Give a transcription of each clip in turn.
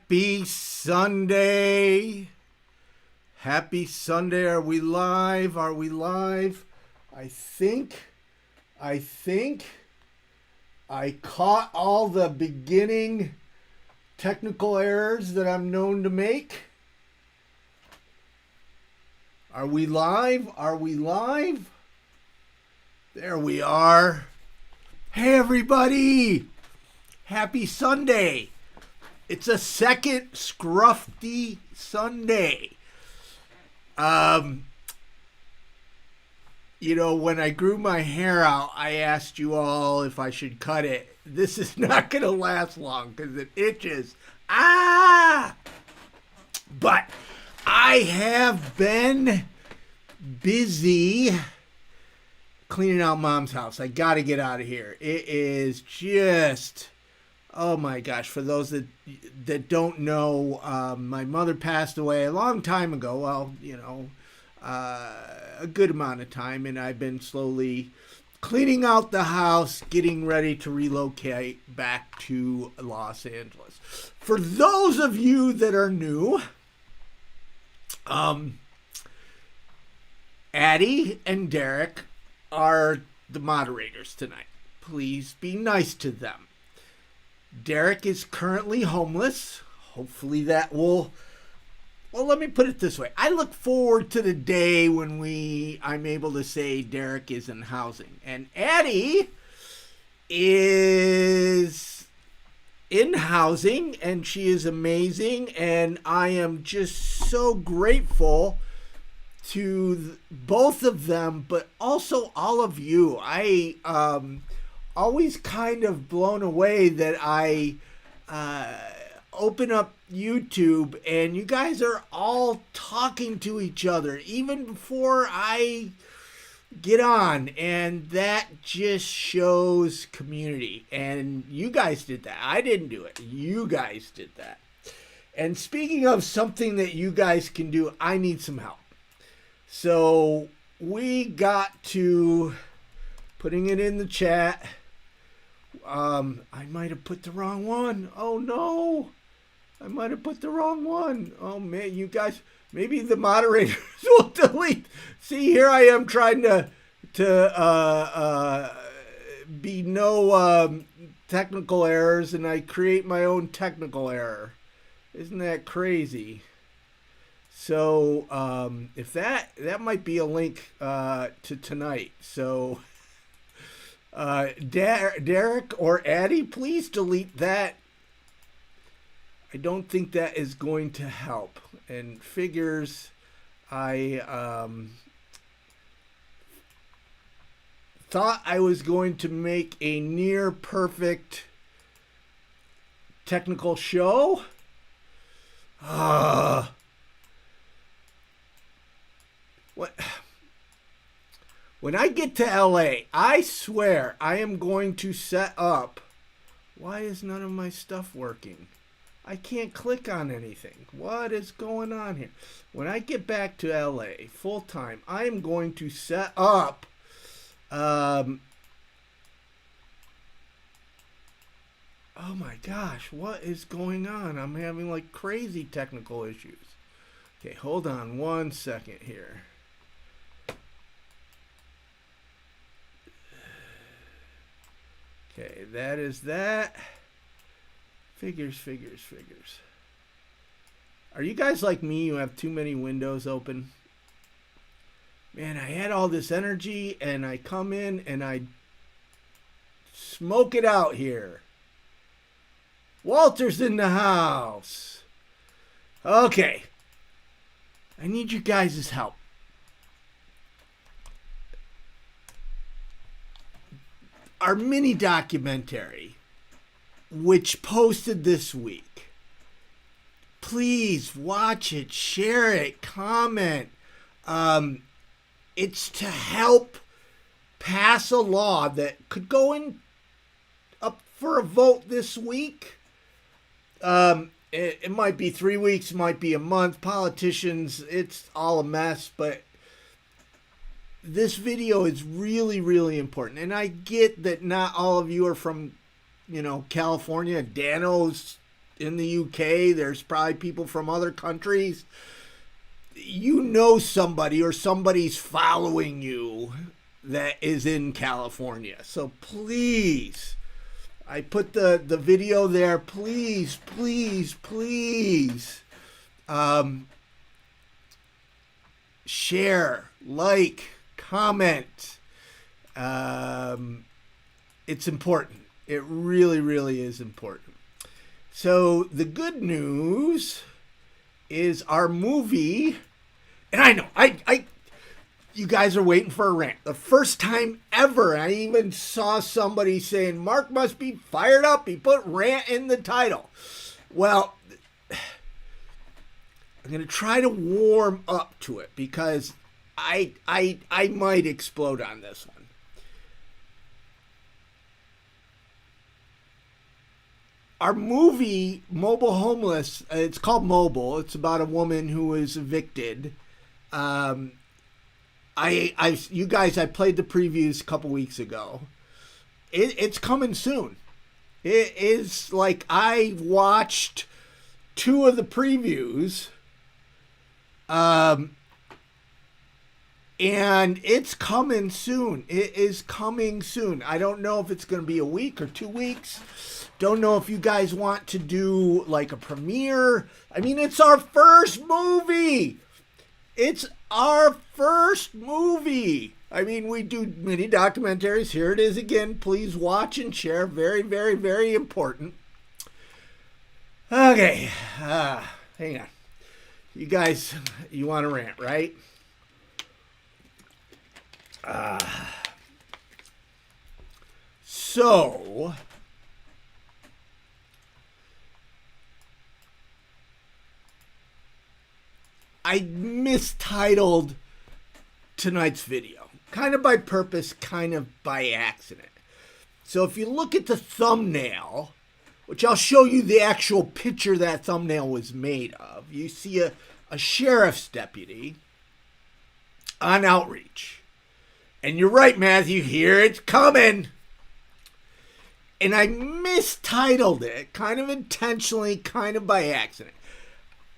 Happy Sunday. Happy Sunday. Are we live? Are we live? I think I caught all the beginning technical errors that I'm known to make. Are we live? Are we live? There we are. Hey everybody. Happy Sunday. It's a second scruffy Sunday. When I grew my hair out, I asked you all if I should cut it. This is not going to last long because it itches. But I have been busy cleaning out Mom's house. I got to get out of here. It is just... Oh my gosh, for those that don't know, my mother passed away a long time ago. Well, a good amount of time, and I've been slowly cleaning out the house, getting ready to relocate back to Los Angeles. For those of you that are new, Addie and Derek are the moderators tonight. Please be nice to them. Derek is currently homeless. Hopefully that will... Well, let me put it this way. I look forward to the day when I'm able to say Derek is in housing. And Addie is in housing, and she is amazing. And I am just so grateful to both of them, but also all of you. I always kind of blown away that I open up YouTube and you guys are all talking to each other even before I get on, and that just shows community. And you guys did that. I didn't do it. You guys did that. And speaking of something that you guys can do, I need some help. So we got to putting it in the chat. I might have put the wrong one. Oh no, I might have put the wrong one. Oh man, you guys, maybe the moderators will delete. See, here I am trying to be no technical errors, and I create my own technical error. Isn't that crazy? So if that might be a link to tonight. So. Derek or Addie, please delete that. I don't think that is going to help. And figures, I thought I was going to make a near perfect technical show. What? When I get to LA, I swear I am going to set up... Why is none of my stuff working? I can't click on anything. What is going on here? When I get back to LA full time, I am going to set up... oh my gosh, what is going on? I'm having like crazy technical issues. Okay, hold on one second here. Okay, that is that. Figures. Are you guys like me? You have too many windows open? Man, I had all this energy and I come in and I smoke it out here. Walter's in the house. Okay. I need you guys' help. Our mini documentary, which posted this week, please watch it, share it, comment. It's to help pass a law that could go in up for a vote this week. It might be 3 weeks, might be a month. Politicians, it's all a mess, but this video is really, really important. And I get that not all of you are from, California. Dano's in the UK. There's probably people from other countries. You know somebody or somebody's following you that is in California. So please, I put the video there. Please, please, please share, like, comment. It's important. It really, really is important. So the good news is our movie, and I know, you guys are waiting for a rant. The first time ever, I even saw somebody saying, Mark must be fired up. He put rant in the title. Well, I'm going to try to warm up to it because I might explode on this one. Our movie, Mobile Homeless, it's called Mobile. It's about a woman who is evicted. You guys, I played the previews a couple weeks ago. It's coming soon. It is like I watched 2 of the previews. And it's coming soon. It is coming soon. I don't know if it's going to be a week or 2 weeks. Don't know if you guys want to do like a premiere. I mean, it's our first movie. It's our first movie. I mean, we do mini documentaries. Here it is again. Please watch and share. Very, very, very important. Okay. Hang on. You guys, you want to rant, right? So I mistitled tonight's video, kind of by purpose, kind of by accident. So if you look at the thumbnail, which I'll show you the actual picture that thumbnail was made of, you see a sheriff's deputy on outreach. And you're right, Matthew, here it's coming. And I mistitled it, kind of intentionally, kind of by accident.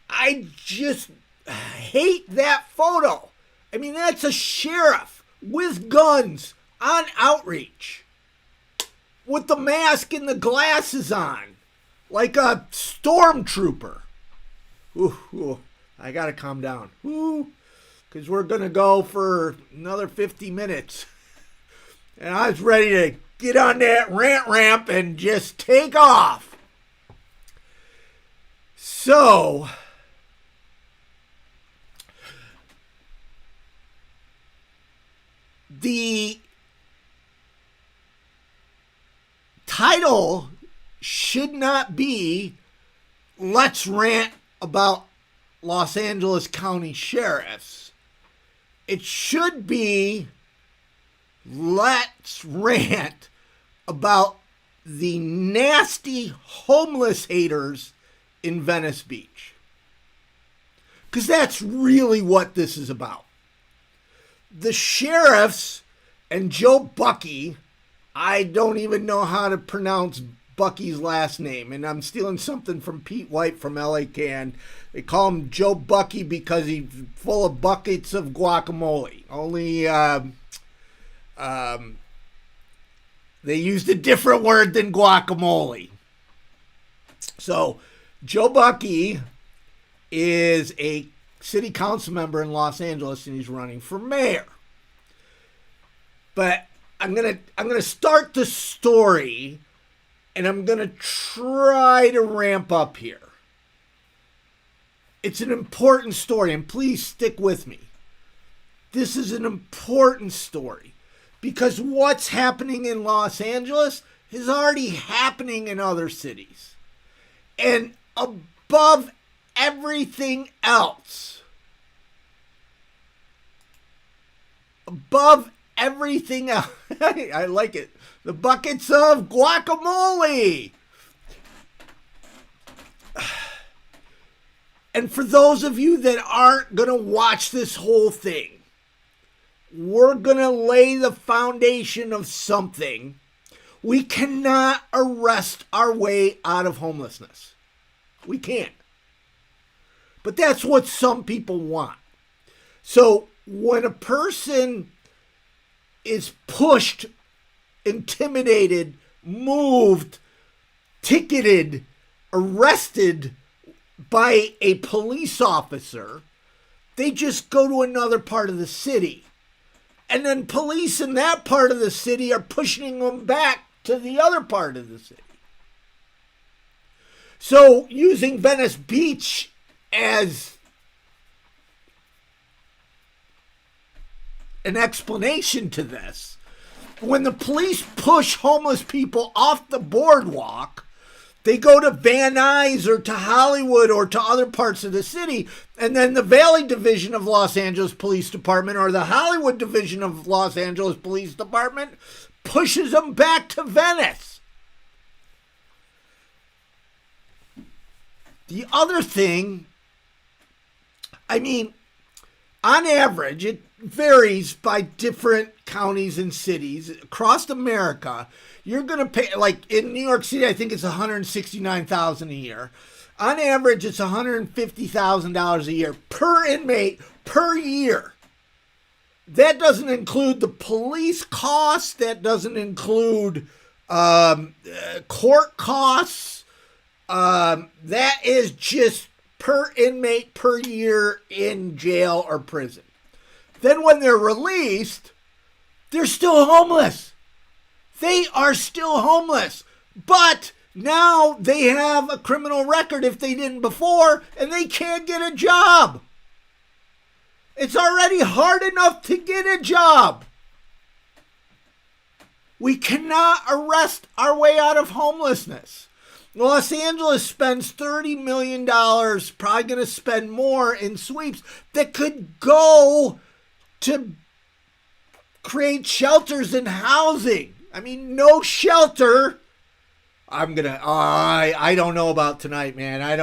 I just hate that photo. I mean, that's a sheriff with guns on outreach with the mask and the glasses on, like a stormtrooper. Ooh, I gotta calm down. Because we're gonna go for another 50 minutes. And I was ready to get on that rant ramp and just take off. So the title should not be Let's Rant About Los Angeles County Sheriffs. It should be Let's Rant About the Nasty Homeless Haters in Venice Beach. Because that's really what this is about. The sheriffs and Joe Bucky, I don't even know how to pronounce Bucky's last name, and I'm stealing something from Pete White from LA Can. They call him Joe Bucky because he's full of buckets of guacamole. Only they used a different word than guacamole. So Joe Bucky is a city council member in Los Angeles, and he's running for mayor. But I'm gonna start the story, and I'm gonna try to ramp up here. It's an important story, and please stick with me. This is an important story because what's happening in Los Angeles is already happening in other cities. And above everything else, I like it, the buckets of guacamole. And for those of you that aren't going to watch this whole thing, we're going to lay the foundation of something. We cannot arrest our way out of homelessness. We can't. But that's what some people want. So when a person is pushed, intimidated, moved, ticketed, arrested by a police officer, they just go to another part of the city. And then police in that part of the city are pushing them back to the other part of the city. So using Venice Beach as an explanation to this, when the police push homeless people off the boardwalk, they go to Van Nuys or to Hollywood or to other parts of the city, and then the Valley Division of Los Angeles Police Department or the Hollywood Division of Los Angeles Police Department pushes them back to Venice. The other thing, I mean, on average, it varies by different counties and cities across America. You're going to pay, like in New York City, I think it's $169,000 a year. On average, it's $150,000 a year per inmate per year. That doesn't include the police costs. That doesn't include court costs. That is just per inmate per year in jail or prison. Then when they're released, they're still homeless. They are still homeless. But now they have a criminal record if they didn't before, and they can't get a job. It's already hard enough to get a job. We cannot arrest our way out of homelessness. Los Angeles spends $30 million, probably going to spend more in sweeps that could go to create shelters and housing. I mean, no shelter. I don't know about tonight, man. I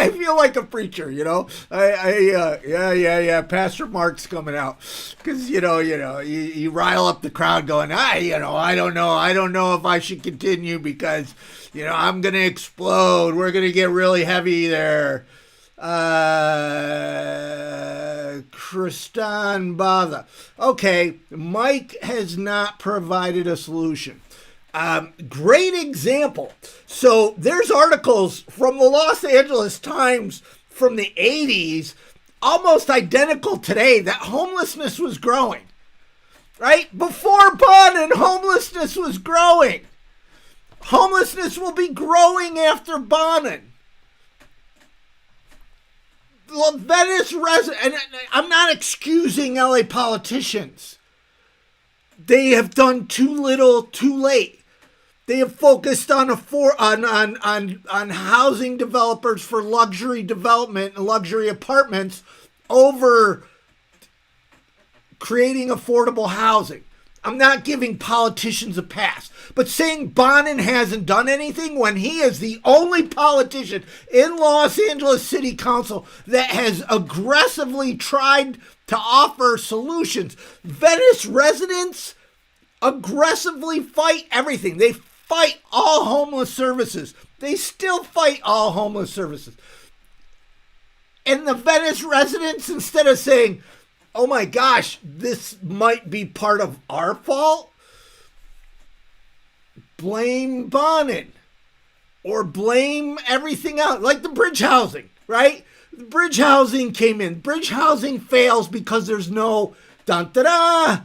feel like a preacher, you know. Yeah. Pastor Mark's coming out because you rile up the crowd, going, I don't know if I should continue because I'm gonna explode. We're gonna get really heavy there. Kristan Bada. Okay, Mike has not provided a solution. Great example. So there's articles from the Los Angeles Times from the 80s, almost identical today, that homelessness was growing. Right? Before Bonin, homelessness was growing. Homelessness will be growing after Bonin. Venice residents, and I'm not excusing LA politicians. They have done too little, too late. They have focused on housing developers for luxury development and luxury apartments over creating affordable housing. I'm not giving politicians a pass, but saying Bonin hasn't done anything when he is the only politician in Los Angeles City Council that has aggressively tried to offer solutions. Venice residents aggressively fight everything. They fight all homeless services. They still fight all homeless services. And the Venice residents, instead of saying, oh my gosh, this might be part of our fault, blame Bonin or blame everything else, like the bridge housing, right? The bridge housing came in. Bridge housing fails because there's no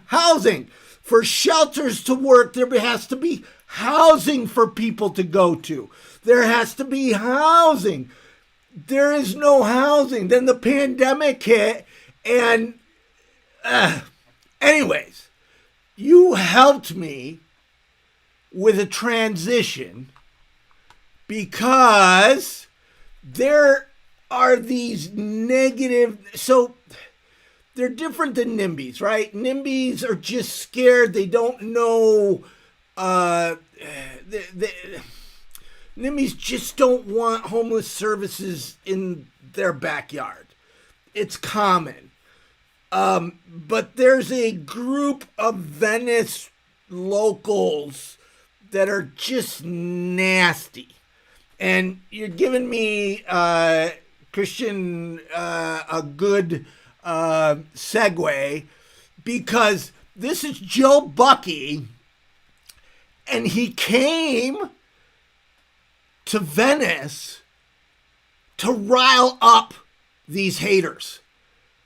housing. For shelters to work, there has to be housing for people to go to. There has to be housing. There is no housing. Then the pandemic hit, and anyways, you helped me with a transition because there are these negative, so they're different than NIMBYs, right? NIMBYs are just scared. They don't know. NIMBYs just don't want homeless services in their backyard. It's common. But there's a group of Venice locals that are just nasty. And you're giving me, Christian, a good segue, because this is Joe Bucky, and he came to Venice to rile up these haters.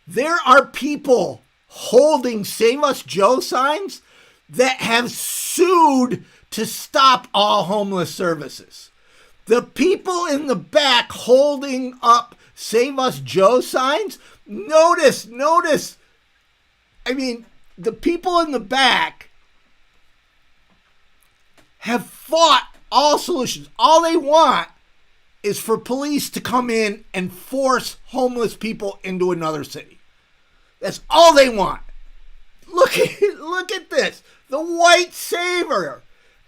There are people holding Save Us Joe signs that have sued to stop all homeless services. The people in the back holding up Save Us Joe signs, notice, I mean, the people in the back have fought all solutions. All they want is for police to come in and force homeless people into another city. That's all they want. Look at this. The white savior.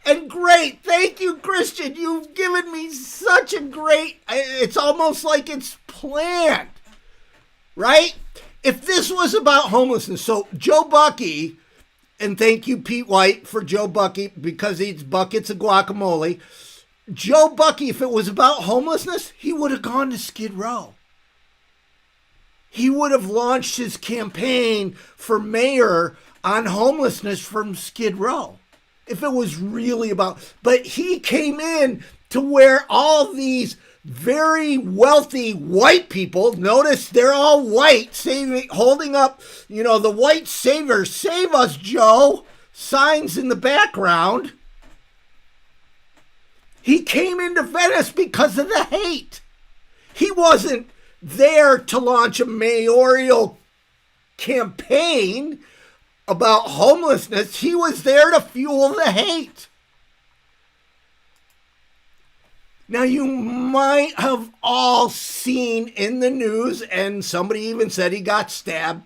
And great. Thank you, Christian. You've given me such a great... It's almost like it's planned. Right? If this was about homelessness, so Joe Bucky, and thank you, Pete White, for Joe Bucky, because he eats buckets of guacamole. Joe Bucky, if it was about homelessness, he would have gone to Skid Row. He would have launched his campaign for mayor on homelessness from Skid Row. If it was really about, but he came in to where all these very wealthy white people, notice they're all white, holding up, the white savior, Save Us Joe, signs in the background. He came into Venice because of the hate. He wasn't there to launch a mayoral campaign about homelessness. He was there to fuel the hate. Now, you might have all seen in the news, and somebody even said he got stabbed.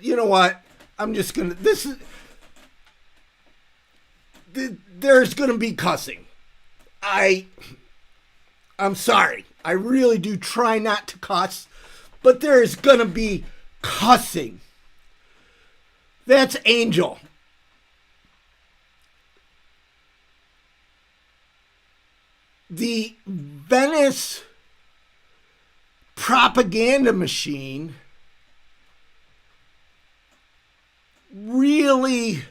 You know what? I'm just going to... There's going to be cussing. I'm sorry. I really do try not to cuss, but there is going to be cussing. That's Angel. The Venice propaganda machine really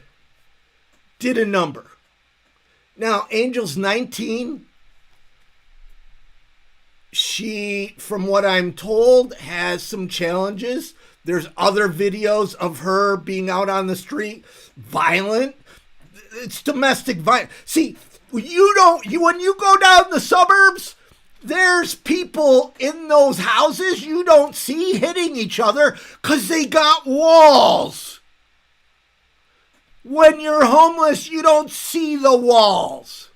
did a number. Now, Angel's 19. She, from what I'm told, has some challenges. There's other videos of her being out on the street, violent. It's domestic violence. See, when you go down the suburbs, there's people in those houses you don't see hitting each other because they got walls. When you're homeless, you don't see the walls.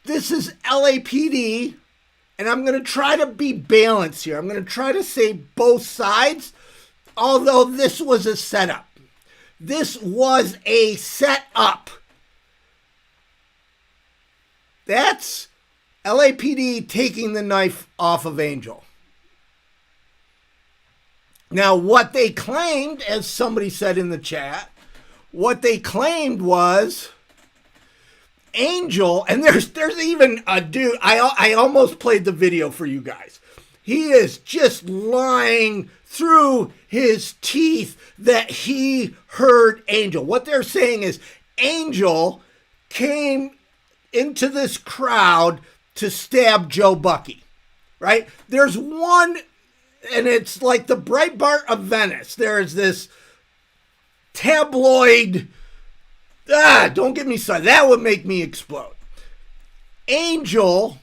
This is LAPD, and I'm going to try to be balanced here. I'm going to try to say both sides, although this was a setup. This was a setup. That's LAPD taking the knife off of Angel. Now, what they claimed, as somebody said in the chat, what they claimed was Angel, and there's even a dude, I almost played the video for you guys. He is just lying through his teeth that he heard Angel. What they're saying is Angel came into this crowd to stab Joe Bucky, right? There's one, and it's like the Breitbart of Venice. There's this tabloid... don't get me started. That would make me explode. Angel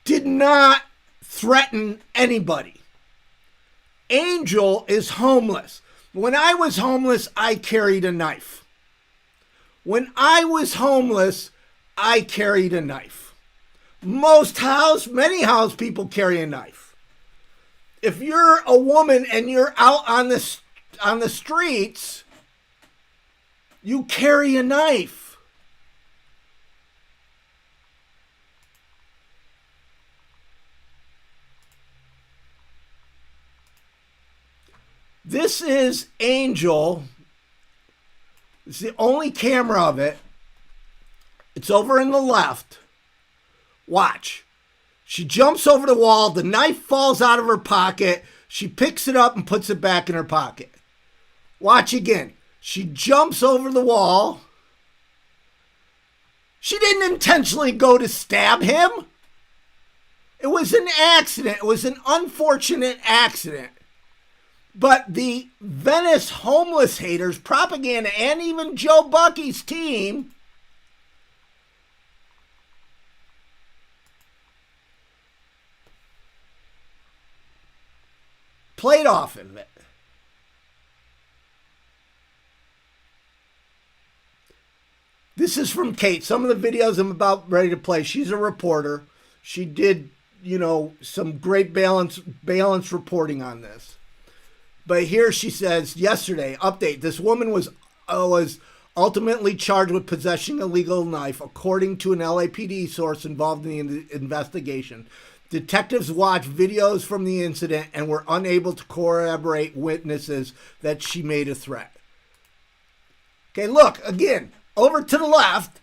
did not threaten anybody. Angel is homeless. When I was homeless, I carried a knife. When I was homeless, I carried a knife. Many house people carry a knife. If you're a woman and you're out on the streets, you carry a knife. This is Angel. It's the only camera of it. It's over in the left. Watch. She jumps over the wall. The knife falls out of her pocket. She picks it up and puts it back in her pocket. Watch again. She jumps over the wall. She didn't intentionally go to stab him. It was an accident. It was an unfortunate accident. But the Venice homeless haters, propaganda, and even Joe Bucky's team played off of it. This is from Kate. Some of the videos I'm about ready to play. She's a reporter. She did, some great balance reporting on this. But here she says, yesterday, update, this woman was ultimately charged with possessing a legal knife, according to an LAPD source involved in the investigation. Detectives watched videos from the incident and were unable to corroborate witnesses that she made a threat. Okay, look, again, over to the left,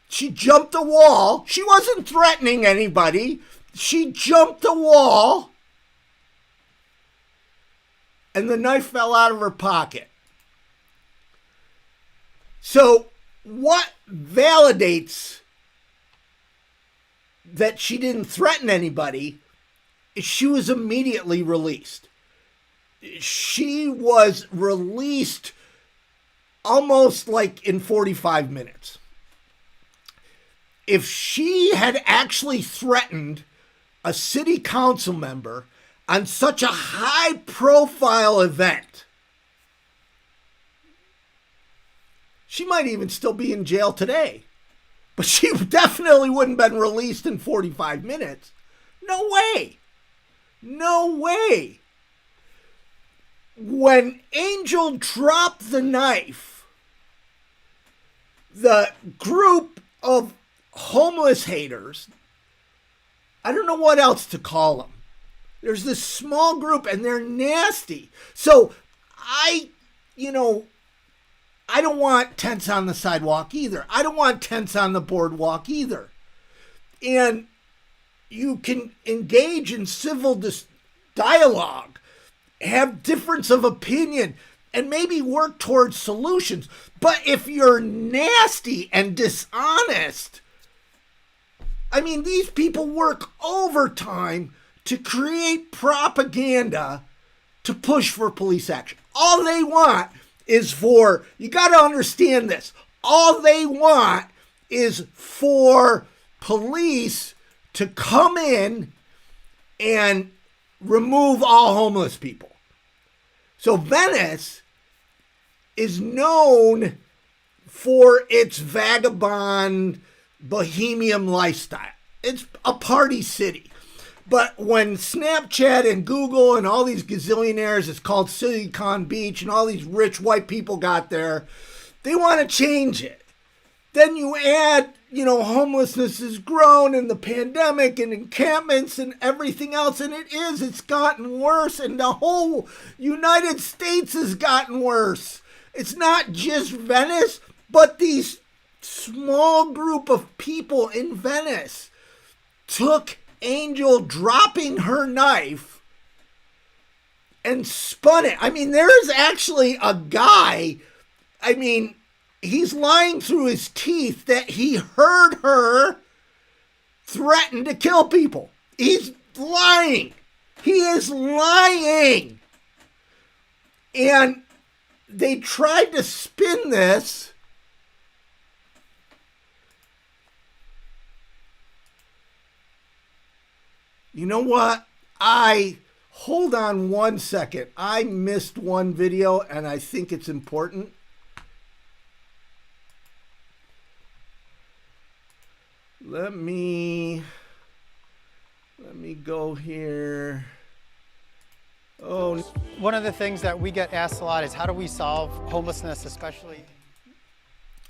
she jumped a wall. She wasn't threatening anybody. She jumped a wall. And the knife fell out of her pocket. So what validates that she didn't threaten anybody is she was immediately released. She was released almost like in 45 minutes. If she had actually threatened a city council member on such a high-profile event, she might even still be in jail today. But she definitely wouldn't have been released in 45 minutes. No way. No way. When Angel dropped the knife, the group of homeless haters, I don't know what else to call them. There's this small group and they're nasty. So I don't want tents on the sidewalk either. I don't want tents on the boardwalk either. And you can engage in civil dialogue, have difference of opinion, and maybe work towards solutions. But if you're nasty and dishonest, these people work overtime to create propaganda to push for police action. All they want is you got to understand this, all they want is for police to come in and remove all homeless people. So Venice is known for its vagabond bohemian lifestyle. It's a party city. But when Snapchat and Google and all these gazillionaires, it's called Silicon Beach, and all these rich white people got there, they want to change it. Then you add, homelessness has grown and the pandemic and encampments and everything else, and it's gotten worse, and the whole United States has gotten worse. It's not just Venice, but these small group of people in Venice took Angel dropping her knife and spun it. There is actually a guy, he's lying through his teeth that he heard her threaten to kill people. He's lying. He is lying. And they tried to spin this. You know what? Hold on one second. I missed one video and I think it's important. Let me go here. Oh, one of the things that we get asked a lot is how do we solve homelessness, especially?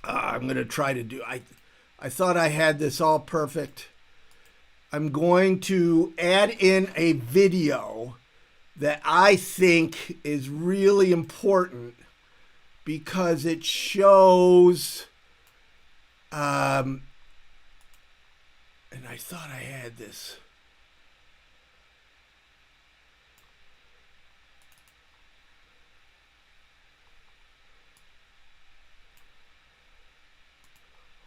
I'm going to try to do. I thought I had this all perfect. I'm going to add in a video that I think is really important because it shows, and I thought I had this.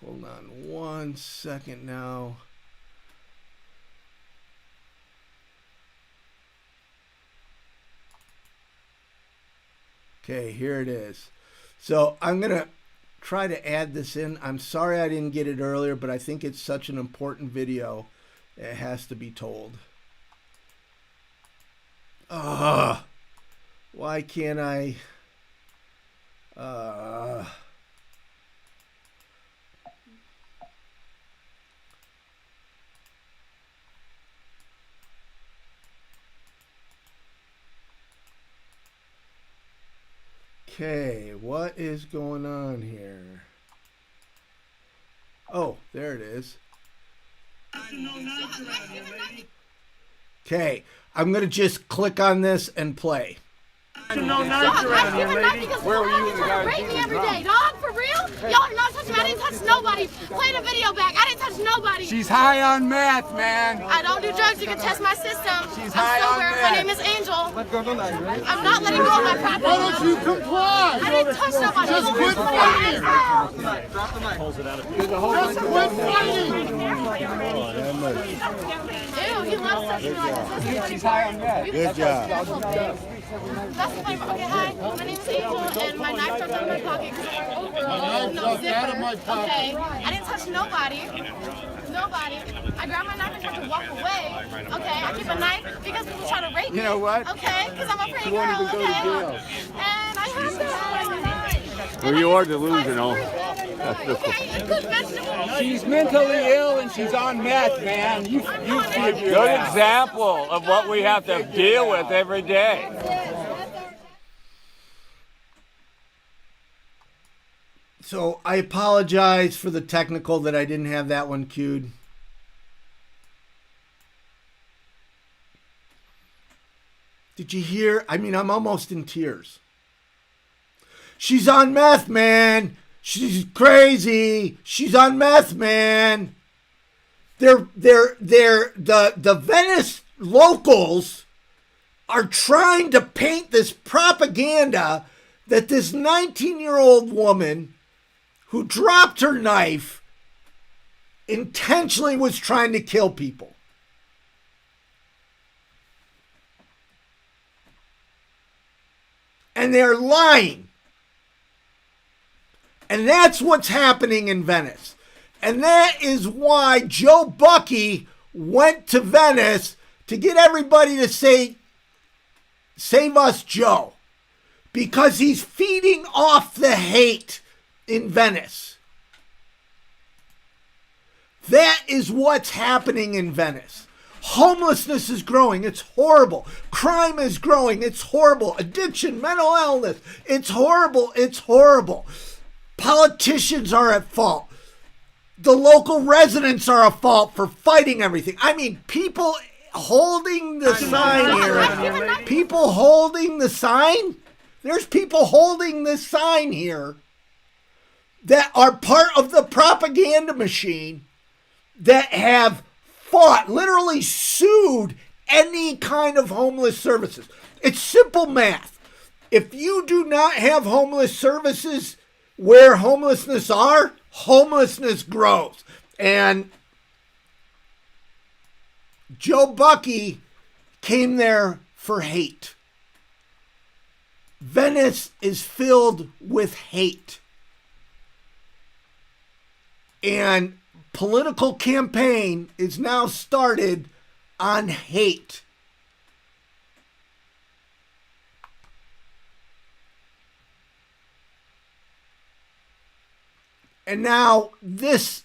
Hold on 1 second now. Okay, here it is. So I'm going to try to add this in. I'm sorry I didn't get it earlier, but I think it's such an important video. It has to be told. Why can't I? Okay, what is going on here? Oh, there it is. Okay, I'm going to just click on this and play. No knives around here, lady. Where were you in the guys? Rape me every day, dog, for real? Y'all are not touching me. I didn't touch nobody. Play the video back. I didn't touch nobody. She's high on meth, man. I don't do drugs. You can test my system. She's I'm high on sober. meth. My name is Angel. Let go of the knife, right? I'm not letting go of my property. Why don't you comply? I didn't touch nobody. Just quit fighting. Drop the knife. Pulls it out of Just quit fighting. Ew, he loves touching me like this. She's high on meth. Good job. That's the funny part. Okay, hi. My name is Angel, and my knife dropped out of my pocket because I wore overalls. knife No dropped zipper. out of my pocket. Okay, I didn't touch nobody. Nobody. I grabbed my knife and tried to walk away. Okay, I keep a knife because people try to rape me. You know what? Okay, because I'm a pretty She won't girl. even go to Okay. jail. And I have this. Well, you are delusional. Okay, eat good vegetables. She's mentally ill and she's on meth, man. You figure Good it out. example of what we have to deal with every day. So I apologize for the technical that I didn't have that one queued. Did you hear? I mean, I'm almost in tears. She's on meth, man. She's crazy. She's on meth, man. The Venice locals are trying to paint this propaganda that this 19-year-old woman who dropped her knife intentionally was trying to kill people. And they're lying. And that's what's happening in Venice. And that is why Joe Bucky went to Venice to get everybody to say, "Save us, Joe." Because he's feeding off the hate in Venice. That is what's happening in Venice. Homelessness is growing. It's horrible. Crime is growing. It's horrible. Addiction, mental illness. It's horrible. It's horrible. Politicians are at fault. The local residents are at fault for fighting everything. I mean, people holding the sign here. People holding the sign. There's people holding this sign here that are part of the propaganda machine that have fought, literally sued any kind of homeless services. It's simple math. If you do not have homeless services where homelessness are, homelessness grows. And Joe Bucky came there for hate. Venice is filled with hate. And political campaign is now started on hate. And now this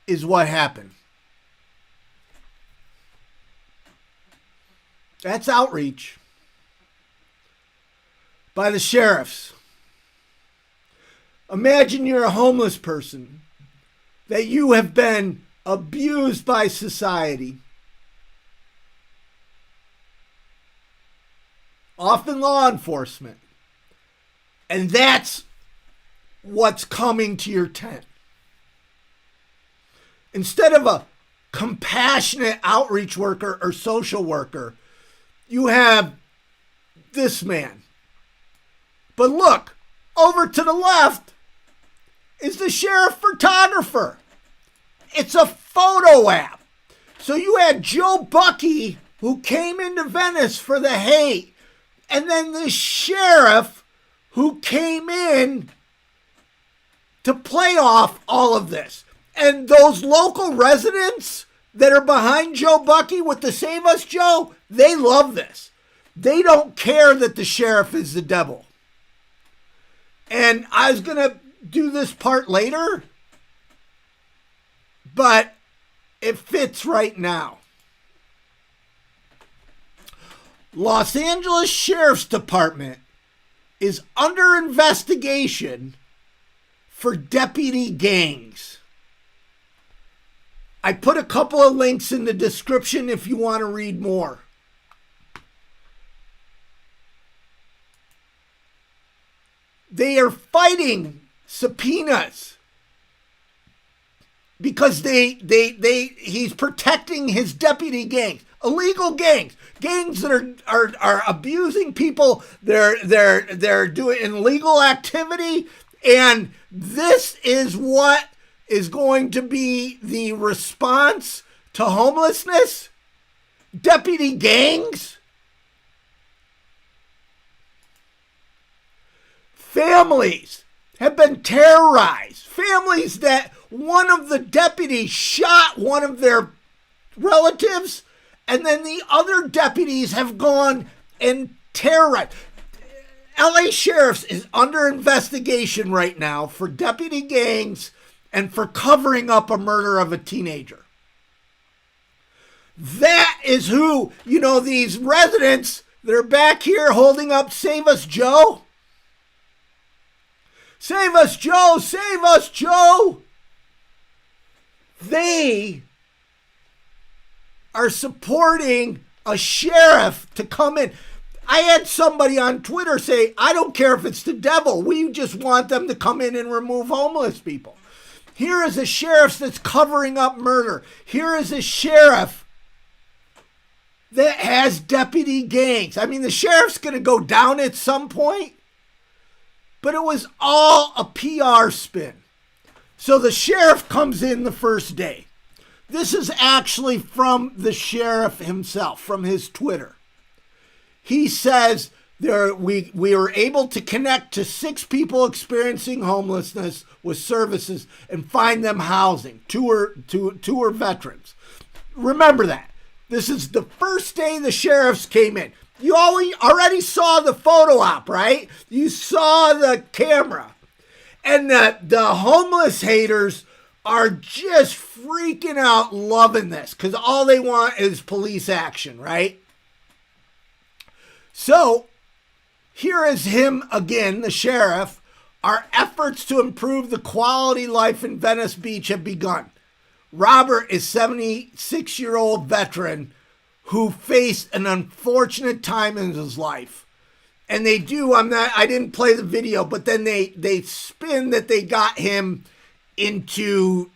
is what happened. That's outreach by the sheriffs. Imagine you're a homeless person, that you have been abused by society. often law enforcement. And that's what's coming to your tent. Instead of a compassionate outreach worker or social worker, you have this man. But look, over to the left is the sheriff photographer. It's a photo app. So you had Joe Bucky, who came into Venice for the hate, and then the sheriff who came in to play off all of this. And those local residents that are behind Joe Bucky with the Save Us Joe, they love this. They don't care that the sheriff is the devil. And I was going to do this part later, but it fits right now. Los Angeles Sheriff's Department is under investigation for deputy gangs. I put a couple of links in the description if you want to read more. They are fighting subpoenas because he's protecting his deputy gangs, illegal gangs that are abusing people. They're doing illegal activity, and this is what is going to be the response to homelessness? Deputy gangs? Families have been terrorized. Families that one of the deputies shot one of their relatives, and then the other deputies have gone and terrorized. LA Sheriff's is under investigation right now for deputy gangs and for covering up a murder of a teenager. That is who, these residents that are back here holding up Save Us Joe. Save us, Joe! Save us, Joe! They are supporting a sheriff to come in. I had somebody on Twitter say, I don't care if it's the devil. We just want them to come in and remove homeless people. Here is a sheriff that's covering up murder. Here is a sheriff that has deputy gangs. I mean, the sheriff's going to go down at some point, but it was all a PR spin. So the sheriff comes in the first day. This is actually from the sheriff himself, from his Twitter. He says we were able to connect to 6 people experiencing homelessness with services and find them housing. 2 are veterans. Remember that. This is the first day the sheriffs came in. You already saw the photo op, right? You saw the camera. And the homeless haters are just freaking out, loving this, because all they want is police action, right? So, here is him again, the sheriff. Our efforts to improve the quality life in Venice Beach have begun. Robert is a 76-year-old veteran who faced an unfortunate time in his life. And I didn't play the video, but then they spin that they got him into,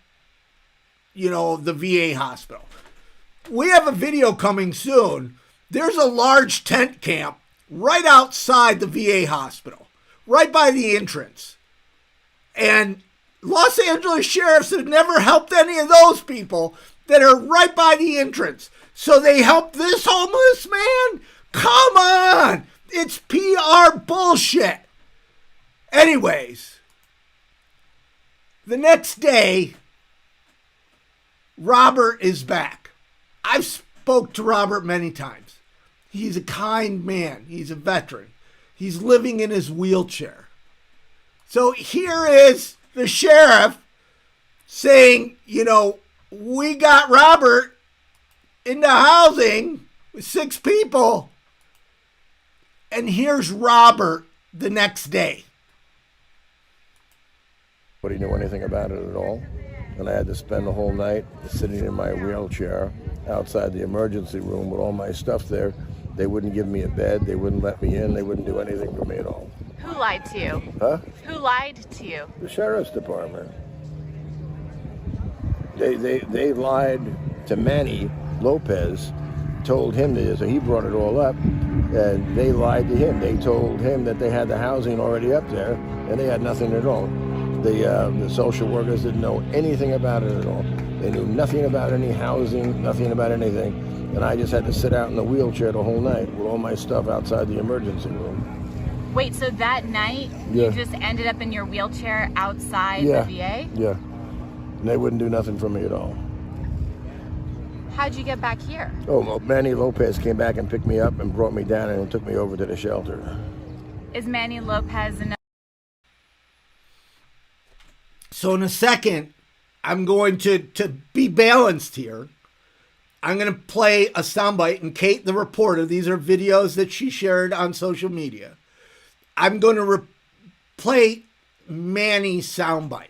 the VA hospital. We have a video coming soon. There's a large tent camp right outside the VA hospital, right by the entrance. And Los Angeles sheriffs have never helped any of those people that are right by the entrance. So they help this homeless man? Come on! It's PR bullshit. Anyways, the next day, Robert is back. I've spoke to Robert many times. He's a kind man. He's a veteran. He's living in his wheelchair. So here is the sheriff saying, we got Robert into housing with 6 people. And here's Robert the next day. Nobody knew anything about it at all. And I had to spend the whole night sitting in my wheelchair outside the emergency room with all my stuff there They wouldn't give me a bed. They wouldn't let me in. They wouldn't do anything for me at all. Who lied to you? Huh? Who lied to you? The sheriff's department. They lied to Manny Lopez, told him this, so he brought it all up, and they lied to him. They told him that they had the housing already up there, and they had nothing at all. The social workers didn't know anything about it at all. They knew nothing about any housing, nothing about anything, and I just had to sit out in the wheelchair the whole night with all my stuff outside the emergency room. Wait, so that night you just ended up in your wheelchair outside the VA? Yeah. And they wouldn't do nothing for me at all. How'd you get back here? Oh, well, Manny Lopez came back and picked me up and brought me down and took me over to the shelter. Is Manny Lopez enough? So in a second, I'm going to be balanced here. I'm going to play a soundbite, and Kate, the reporter, these are videos that she shared on social media. I'm going to play Manny's soundbite.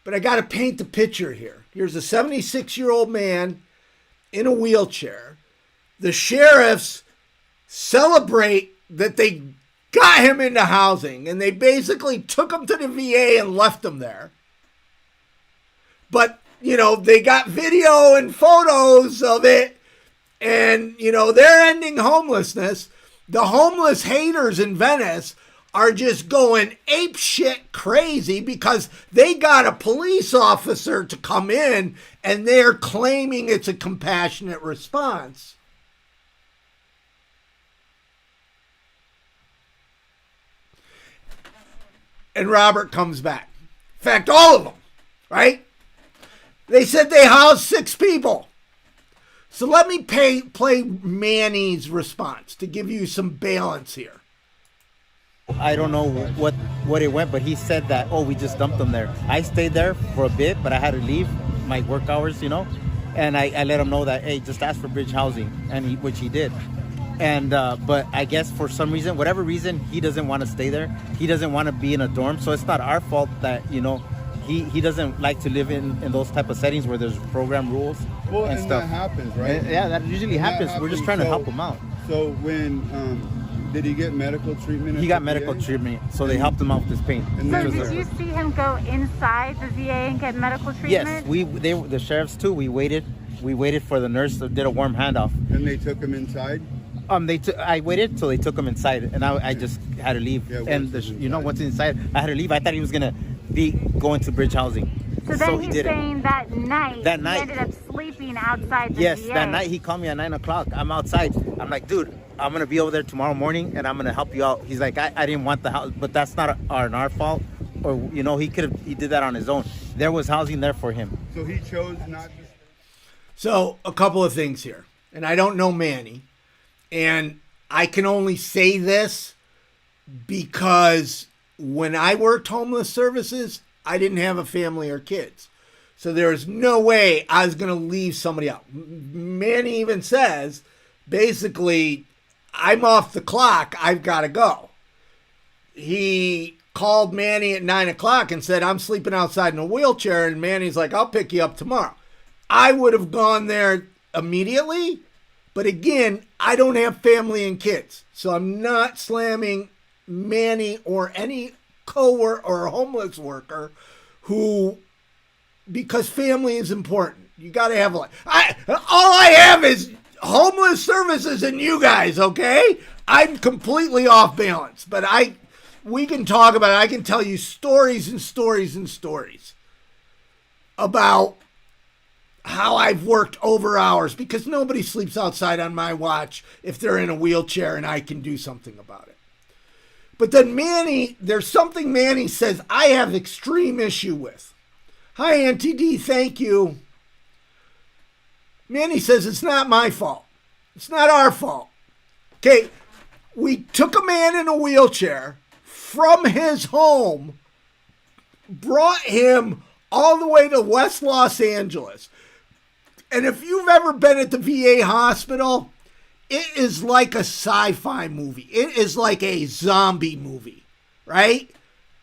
But I got to paint the picture here. Here's a 76-year-old man in a wheelchair. The sheriffs celebrate that they got him into housing, and they basically took him to the VA and left him there. But, you know, they got video and photos of it, and, you know, they're ending homelessness. The homeless haters in Venice are just going apeshit crazy because they got a police officer to come in and they're claiming it's a compassionate response. And Robert comes back. In fact, all of them, right? They said they housed 6 people. So let me play Manny's response to give you some balance here. I don't know what it went, but he said that, oh, we just dumped them there. I stayed there for a bit, but I had to leave my work hours, you know, and I let him know that, hey, just ask for bridge housing, and which he did. And but I guess for some reason, whatever reason, he doesn't want to stay there. He doesn't want to be in a dorm, so it's not our fault that, you know, he doesn't like to live in those type of settings where there's program rules and stuff. That happens, right? Yeah, that usually happens. We're just trying to help him out. So when did he get medical treatment? He got medical treatment, so they helped him out with his pain. So did you see him go inside the VA and get medical treatment? Yes, the sheriffs too. We waited for the nurse to did a warm handoff. And they took him inside. I waited till they took him inside, and I just had to leave. Yeah, and once inside, I had to leave. I thought he was gonna be going to bridge housing. So then he's saying that night he ended up sleeping outside the Yes, VA. that night he called me at 9 o'clock. I'm outside. I'm like, dude, I'm gonna be over there tomorrow morning, and I'm gonna help you out. He's like, I didn't want the house, but that's not our fault. Or you know, he did that on his own. There was housing there for him. So he chose not to. So a couple of things here, and I don't know Manny, and I can only say this because when I worked homeless services, I didn't have a family or kids. So there's no way I was going to leave somebody out. Manny even says, basically, I'm off the clock. I've got to go. He called Manny at 9 o'clock and said, I'm sleeping outside in a wheelchair. And Manny's like, I'll pick you up tomorrow. I would have gone there immediately. But again, I don't have family and kids. So I'm not slamming Manny or any co-worker or homeless worker who, because family is important. You got to have a life. All I have is homeless services and you guys, okay? I'm completely off balance, but we can talk about it. I can tell you stories and stories and stories about how I've worked over hours because nobody sleeps outside on my watch if they're in a wheelchair and I can do something about it. But then Manny, there's something Manny says I have extreme issue with. Hi, Auntie D, thank you. Manny says it's not my fault. It's not our fault. Okay, we took a man in a wheelchair from his home, brought him all the way to West Los Angeles. And if you've ever been at the VA hospital, it is like a sci-fi movie. It is like a zombie movie, right?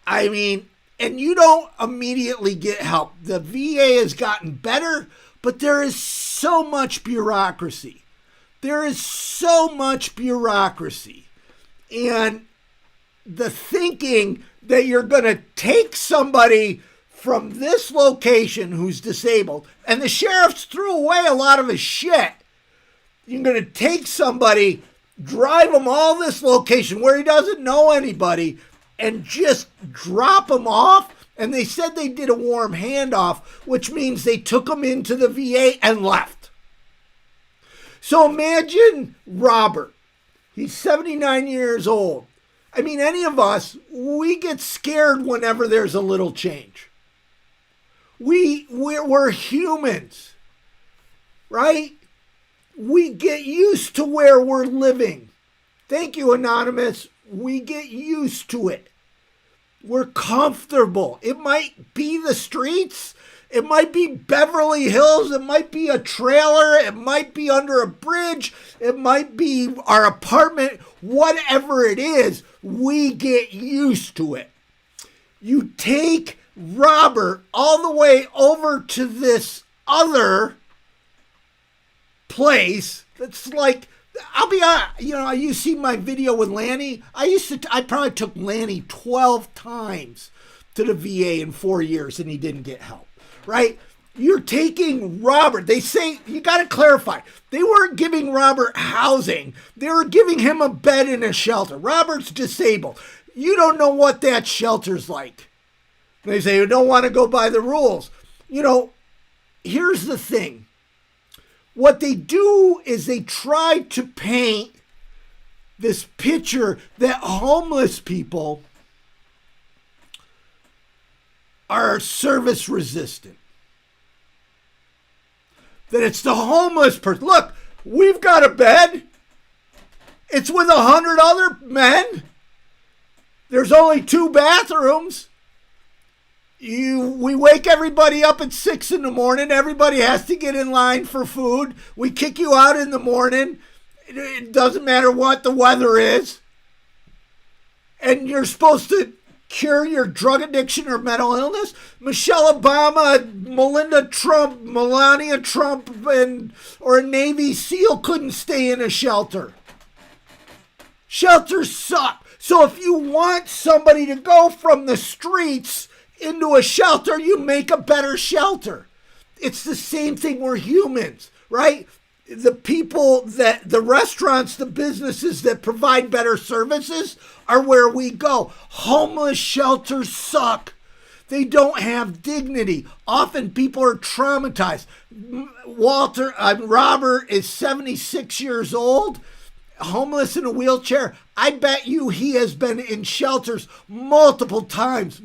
I mean, and you don't immediately get help. The VA has gotten better, but there is so much bureaucracy. There is so much bureaucracy. And the thinking that you're going to take somebody from this location who's disabled, and the sheriff's threw away a lot of his shit. You're going to take somebody, drive him all this location where he doesn't know anybody, and just drop him off. And they said they did a warm handoff, which means they took him into the VA and left. So imagine Robert. He's 79 years old. I mean, any of us, we get scared whenever there's a little change. We're humans, right? We get used to where we're living. Thank you, Anonymous. We get used to it. We're comfortable. It might be the streets. It might be Beverly Hills. It might be a trailer. It might be under a bridge. It might be our apartment. Whatever it is, we get used to it. You take Robert all the way over to this other place that's like, I'll be honest, you see my video with Lanny? I probably took Lanny 12 times to the VA in 4 years and he didn't get help, right? You're taking Robert. They say, you got to clarify, they weren't giving Robert housing. They were giving him a bed in a shelter. Robert's disabled. You don't know what that shelter's like. They say you don't want to go by the rules. Here's the thing. What they do is they try to paint this picture that homeless people are service resistant. That it's the homeless person. Look, we've got a bed. It's with 100 other men. There's only 2 bathrooms. We wake everybody up at 6 in the morning. Everybody has to get in line for food. We kick you out in the morning. It doesn't matter what the weather is. And you're supposed to cure your drug addiction or mental illness. Michelle Obama, Melinda Trump, Melania Trump, or a Navy SEAL couldn't stay in a shelter. Shelters suck. So if you want somebody to go from the streets into a shelter, you make a better shelter. It's the same thing. We're humans, right? The people the restaurants, the businesses that provide better services are where we go. Homeless shelters suck. They don't have dignity. Often people are traumatized. Robert is 76 years old, homeless in a wheelchair. I bet you he has been in shelters multiple times,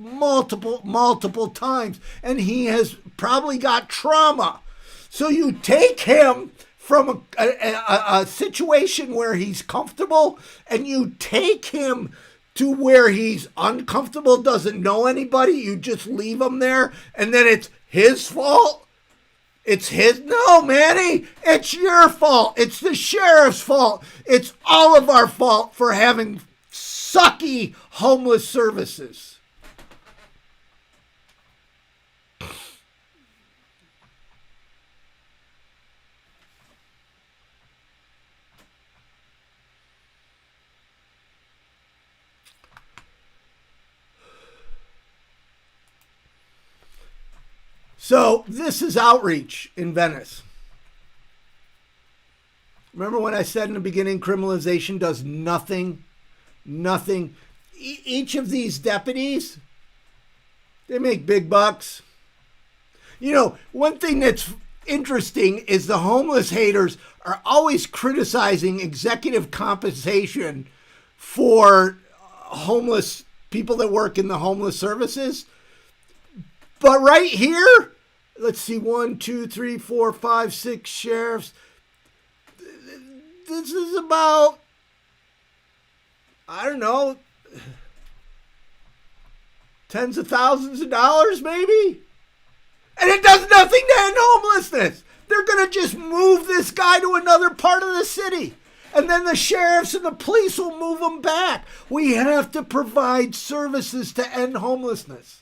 and he has probably got trauma. So you take him from a situation where he's comfortable and you take him to where he's uncomfortable, doesn't know anybody, you just leave him there, and then it's his fault? No, Manny, it's your fault. It's the sheriff's fault. It's all of our fault for having sucky homeless services. So this is outreach in Venice. Remember when I said in the beginning, criminalization does nothing? Nothing. Each of these deputies, they make big bucks. One thing that's interesting is the homeless haters are always criticizing executive compensation for homeless people that work in the homeless services. But right here, let's see, 1, 2, 3, 4, 5, 6 sheriffs. This is about, I don't know, tens of thousands of dollars maybe? And it does nothing to end homelessness. They're going to just move this guy to another part of the city. And then the sheriffs and the police will move him back. We have to provide services to end homelessness.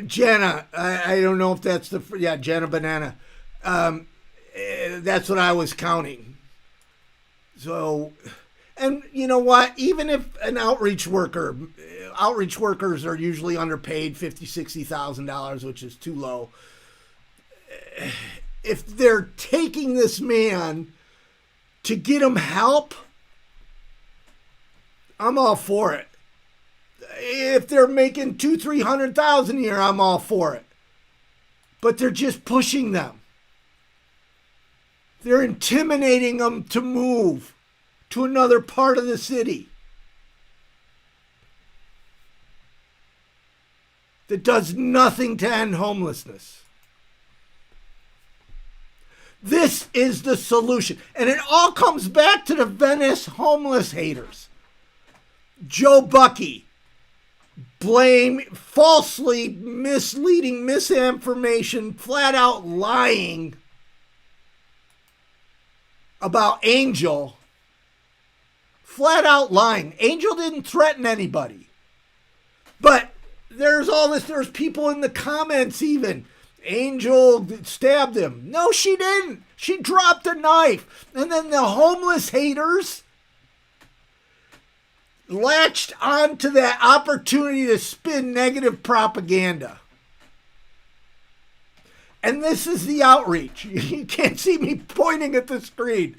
Jenna, I don't know if that's Jenna Banana. That's what I was counting. So, and you know what? Even if an outreach workers are usually underpaid $50,000, $60,000, which is too low. If they're taking this man to get him help, I'm all for it. If they're making $200,000-$300,000 a year, I'm all for it. But they're just pushing them. They're intimidating them to move to another part of the city that does nothing to end homelessness. This is the solution. And it all comes back to the Venice homeless haters. Joe Bucky. Blame, falsely misleading, misinformation, flat out lying about Angel. Flat out lying. Angel didn't threaten anybody. But there's people in the comments even. Angel stabbed him. No, she didn't. She dropped a knife. And then the homeless haters latched onto that opportunity to spin negative propaganda. And this is the outreach. You can't see me pointing at the screen.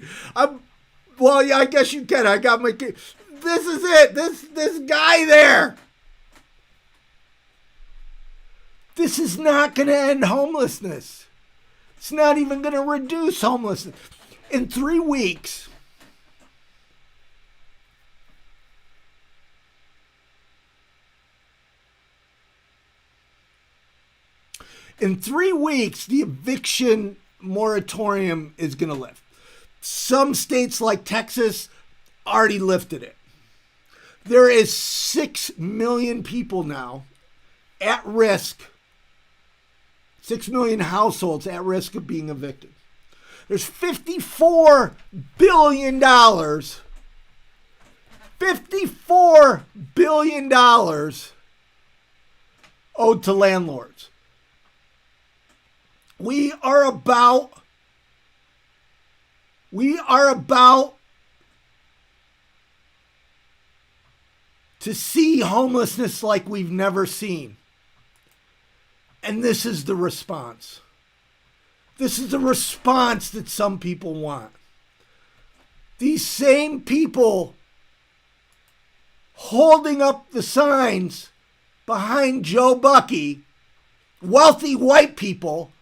Well, yeah, I guess you can. I got my... This is it. This guy there. This is not going to end homelessness. It's not even going to reduce homelessness. In 3 weeks... In 3 weeks, the eviction moratorium is going to lift. Some states like Texas already lifted it. There is 6 million people now at risk, 6 million households at risk of being evicted. There's $54 billion, $54 billion owed to landlords. We are about to see homelessness like we've never seen. And this is the response. This is the response that some people want. These same people holding up the signs behind Joe Bucky, wealthy white people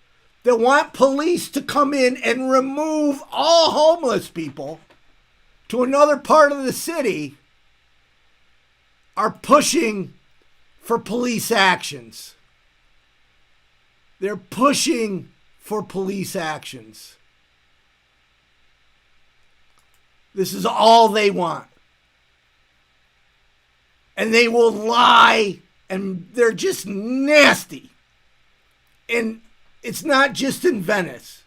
that want police to come in and remove all homeless people to another part of the city, are pushing for police actions. They're pushing for police actions. This is all they want. And they will lie, and they're just nasty. And it's not just in Venice.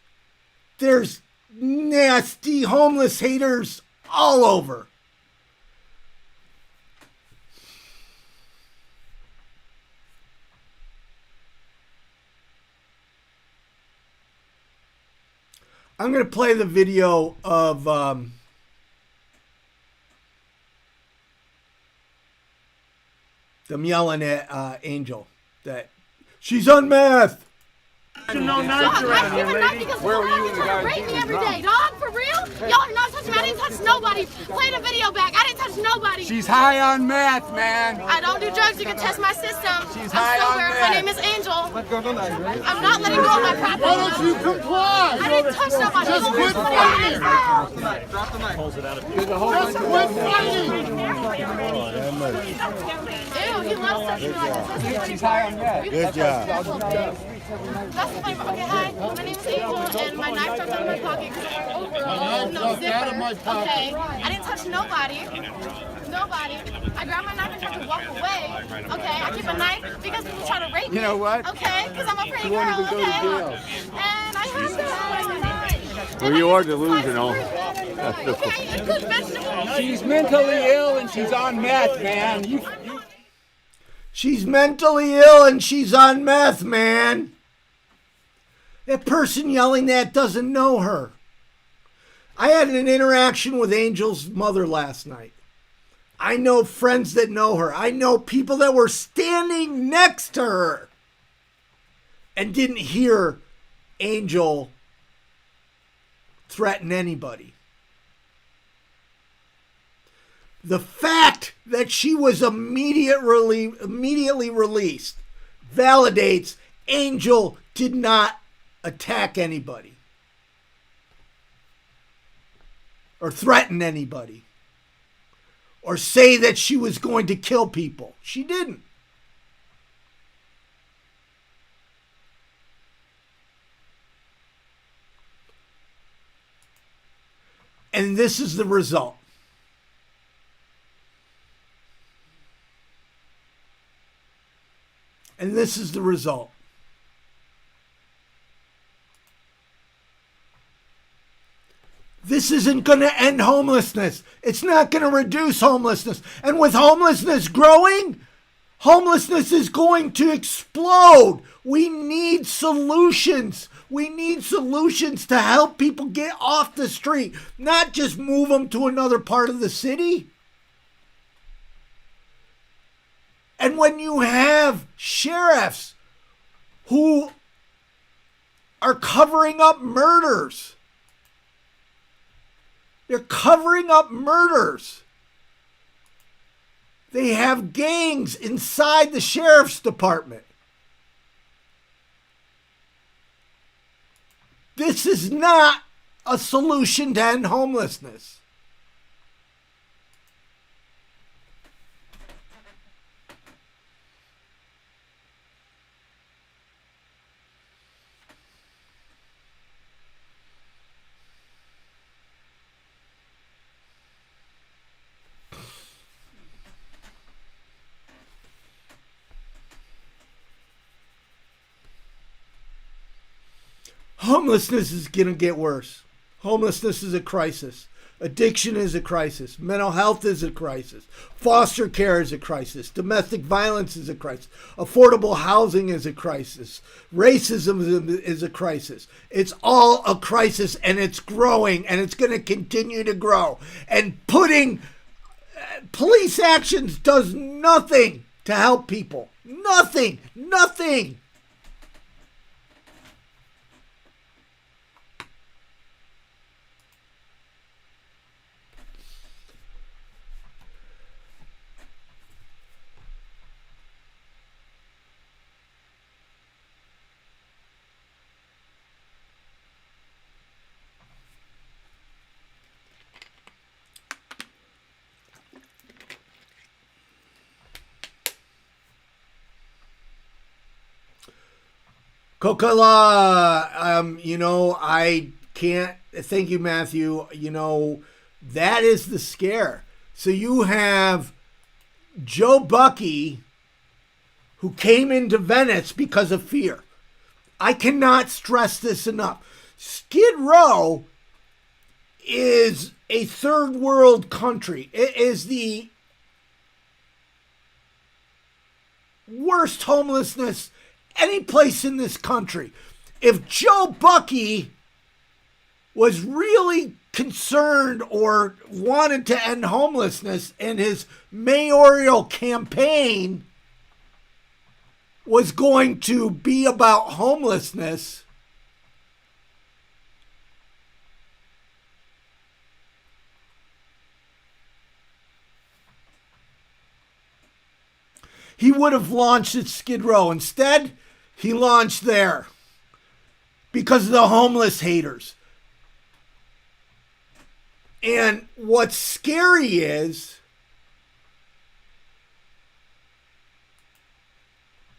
There's nasty homeless haters all over. I'm going to play the video of them yelling at Angel that she's on meth. No knives around here, lady. Where were you when the guy rape me every day, dog? For real? Y'all are not touching me. I didn't touch nobody. Play the video back. I didn't touch nobody. She's high on meth, man. I don't do drugs. You can test my system. She's high on meth. My name is Angel. I'm not letting go of my property. Why don't you comply? I didn't touch nobody. Just quit fighting. Drop the knife. Pulls it out of you. Just quit fighting. Ew, he loves touching me like this. She's high on meth. Good job. That's the funny part. Okay, hi. My name is Angel, and my knife dropped out of my pocket because I have overall no zipper. Okay, I didn't touch nobody. Nobody. I grabbed my knife and tried to walk away. Okay, I keep a knife because people try to rape me. You know what? Okay, because I'm a pretty girl. Okay, and I have to. Well, you are delusional. Okay, a good vegetable. She's mentally ill and she's on meth, man. She's mentally ill and she's on meth, man. That person yelling that doesn't know her. I had an interaction with Angel's mother last night. I know friends that know her. I know people that were standing next to her and didn't hear Angel threaten anybody. The fact that she was immediately released validates Angel did not attack anybody or threaten anybody or say that she was going to kill people. She didn't. And this is the result. And this is the result. This isn't going to end homelessness. It's not going to reduce homelessness. And with homelessness growing, homelessness is going to explode. We need solutions. We need solutions to help people get off the street, not just move them to another part of the city. And when you have sheriffs who are covering up murders, they're covering up murders. They have gangs inside the sheriff's department. This is not a solution to end homelessness. Homelessness is going to get worse. Homelessness is a crisis. Addiction is a crisis. Mental health is a crisis. Foster care is a crisis. Domestic violence is a crisis. Affordable housing is a crisis. Racism is a crisis. It's all a crisis, and it's growing, and it's going to continue to grow. And putting police actions does nothing to help people. Nothing. Nothing. Kokala, I can't, thank you, Matthew. That is the scare. So you have Joe Bucky, who came into Venice because of fear. I cannot stress this enough. Skid Row is a third world country. It is the worst homelessness any place in this country. If Joe Bucky was really concerned or wanted to end homelessness and his mayoral campaign was going to be about homelessness, he would have launched at Skid Row. Instead, he launched there because of the homeless haters. And what's scary is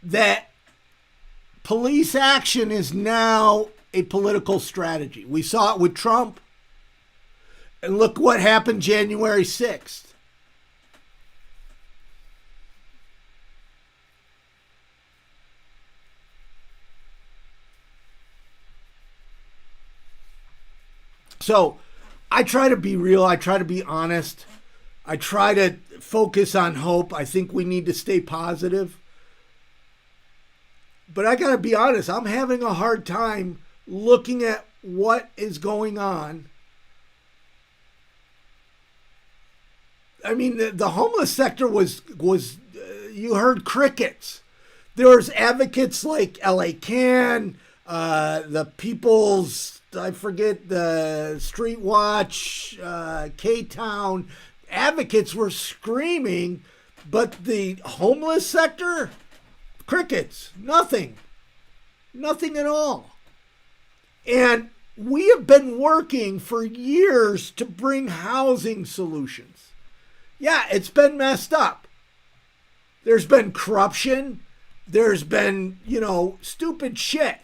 that police action is now a political strategy. We saw it with Trump. And look what happened January 6th. So I try to be real. I try to be honest. I try to focus on hope. I think we need to stay positive. But I got to be honest, I'm having a hard time looking at what is going on. I mean, the homeless sector was you heard crickets. There was advocates like L.A. Can, the People's, I forget, the Street Watch, K-Town. Advocates were screaming, but the homeless sector, crickets, nothing at all. And we have been working for years to bring housing solutions. Yeah, it's been messed up. There's been corruption. There's been, stupid shit.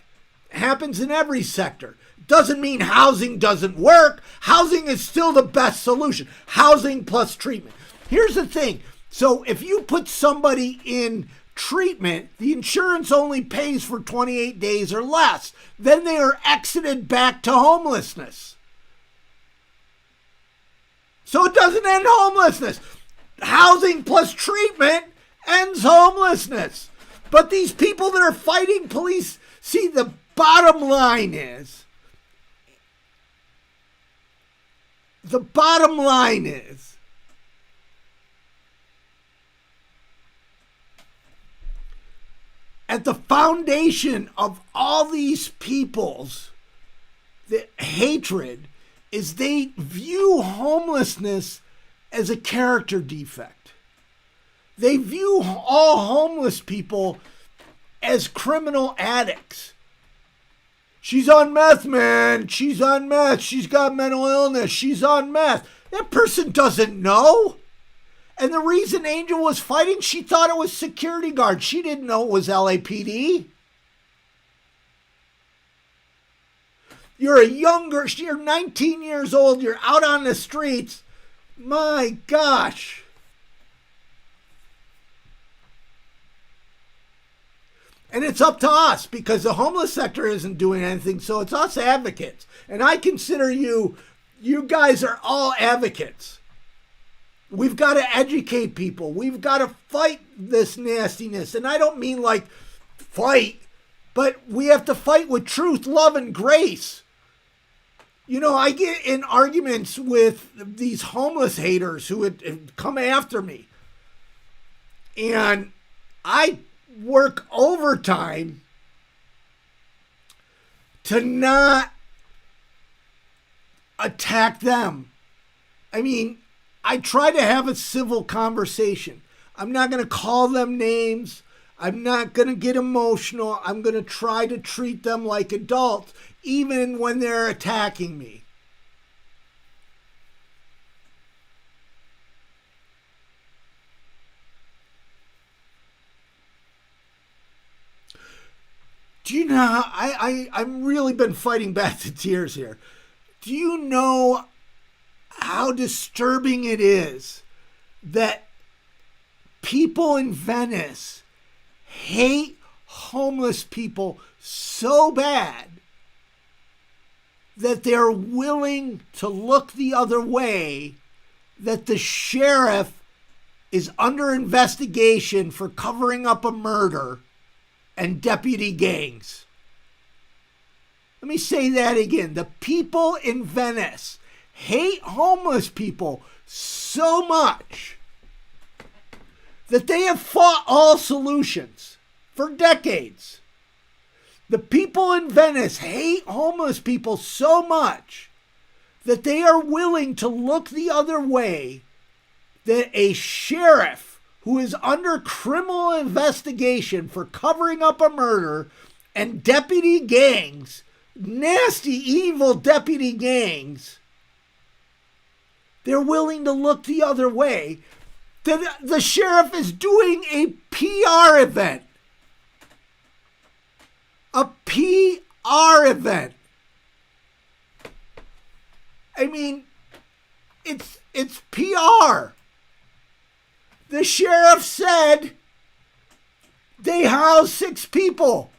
Happens in every sector. Doesn't mean housing doesn't work. Housing is still the best solution. Housing plus treatment. Here's the thing. So if you put somebody in treatment, the insurance only pays for 28 days or less. Then they are exited back to homelessness. So it doesn't end homelessness. Housing plus treatment ends homelessness. But these people that are fighting police, see, the bottom line is, at the foundation of all these people's hatred is they view homelessness as a character defect. They view all homeless people as criminal addicts. She's on meth, man. She's on meth. She's got mental illness. She's on meth. That person doesn't know. And the reason Angel was fighting, she thought it was security guards. She didn't know it was LAPD. You're 19 years old. You're out on the streets. My gosh. And it's up to us because the homeless sector isn't doing anything. So it's us advocates. And I consider you guys are all advocates. We've got to educate people. We've got to fight this nastiness. And I don't mean like fight, but we have to fight with truth, love, and grace. I get in arguments with these homeless haters who would come after me. And I work overtime to not attack them. I mean, I try to have a civil conversation. I'm not going to call them names. I'm not going to get emotional. I'm going to try to treat them like adults, even when they're attacking me. Do you know how I've really been fighting back the tears here. Do you know how disturbing it is that people in Venice hate homeless people so bad that they're willing to look the other way, that the sheriff is under investigation for covering up a murder and deputy gangs? Let me say that again. The people in Venice hate homeless people so much that they have fought all solutions for decades. The people in Venice hate homeless people so much that they are willing to look the other way, that a sheriff who is under criminal investigation for covering up a murder and deputy gangs, nasty, evil deputy gangs, they're willing to look the other way. The sheriff is doing a PR event. A PR event. I mean, it's PR. The sheriff said they housed 6 people.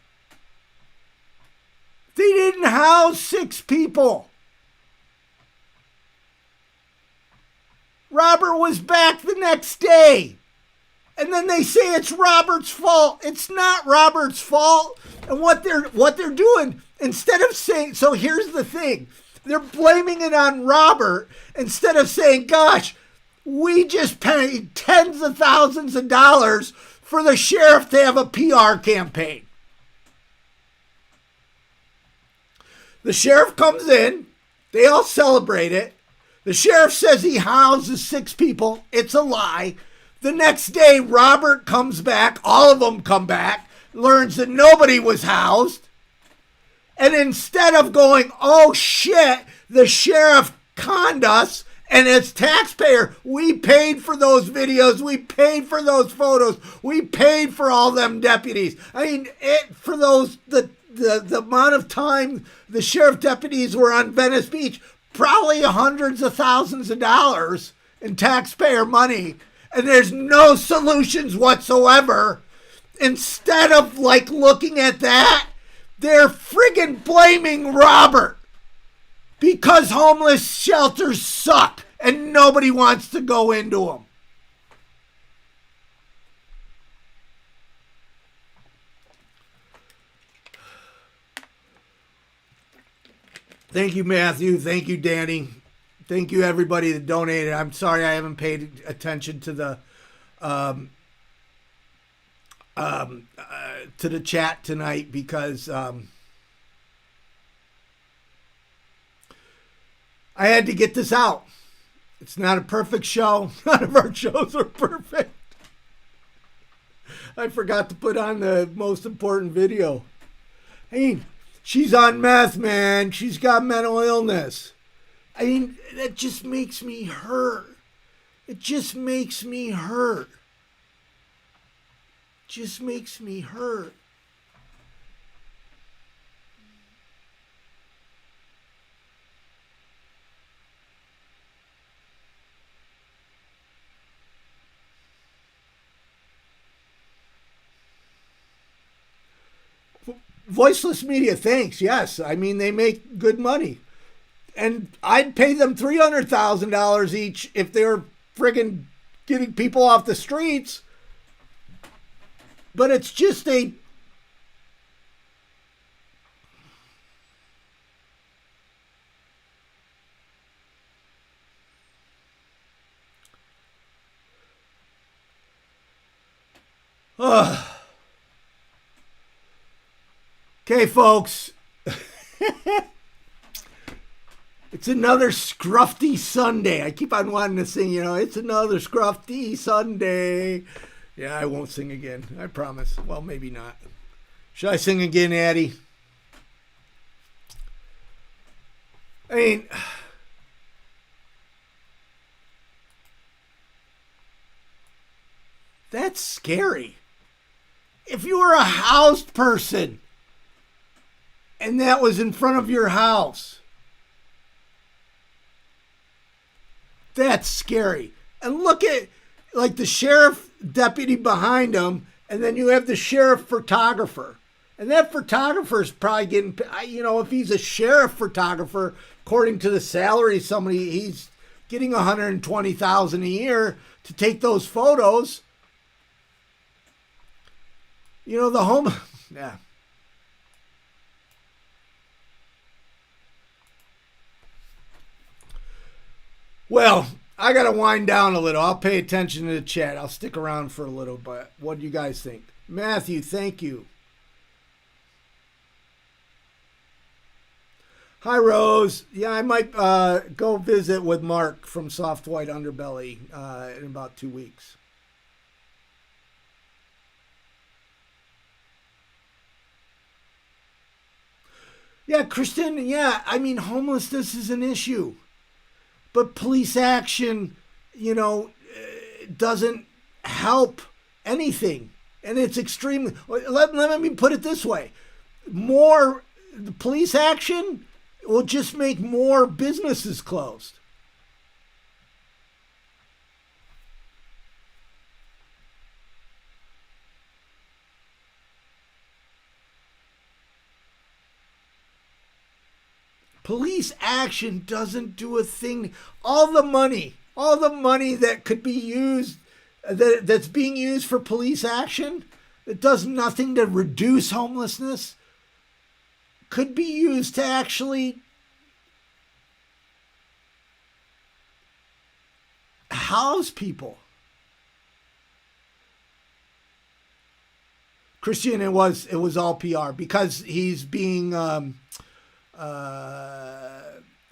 They didn't house 6 people. Robert was back the next day. And then they say it's Robert's fault. It's not Robert's fault. And what they're doing, instead of saying, so here's the thing. They're blaming it on Robert instead of saying, gosh, we just paid tens of thousands of dollars for the sheriff to have a PR campaign. The sheriff comes in. They all celebrate it. The sheriff says he houses 6 people. It's a lie. The next day, Robert comes back. All of them come back. Learns that nobody was housed. And instead of going, oh shit, the sheriff conned us, and as taxpayer, we paid for those videos, we paid for those photos, we paid for all them deputies. I mean, for those the amount of time the sheriff deputies were on Venice Beach, probably hundreds of thousands of dollars in taxpayer money, and there's no solutions whatsoever. Instead of like looking at that, they're friggin' blaming Robert because homeless shelters suck and nobody wants to go into them. Thank you, Matthew. Thank you, Danny. Thank you, everybody that donated. I'm sorry I haven't paid attention to the chat tonight because I had to get this out. It's not a perfect show. None of our shows are perfect. I forgot to put on the most important video. I mean, she's on meth, man. She's got mental illness. I mean, that just makes me hurt. It just makes me hurt. Just makes me hurt. Voiceless Media, thanks. Yes, I mean, they make good money. And I'd pay them $300,000 each if they were friggin' getting people off the streets. But it's just a... Okay, folks. It's another scruffy Sunday. I keep on wanting to sing, it's another scruffy Sunday. Yeah, I won't sing again. I promise. Well, maybe not. Should I sing again, Addie? I mean, that's scary. If you were a housed person and that was in front of your house, that's scary. And look at, like, the sheriff deputy behind him, and then you have the sheriff photographer. And that photographer's probably getting, if he's a sheriff photographer, according to the salary, he's getting $120,000 a year to take those photos. Yeah. Well, I got to wind down a little. I'll pay attention to the chat. I'll stick around for a little, but what do you guys think? Matthew, thank you. Hi, Rose. Yeah, I might go visit with Mark from Soft White Underbelly in about 2 weeks. Yeah, Kristen, I mean, homelessness is an issue. But police action, doesn't help anything. And it's extremely... Let me put it this way. More police action will just make more businesses closed. Police action doesn't do a thing. All the money that could be used that's being used for police action, that does nothing to reduce homelessness, could be used to actually house people. Christian, it was all PR because he's being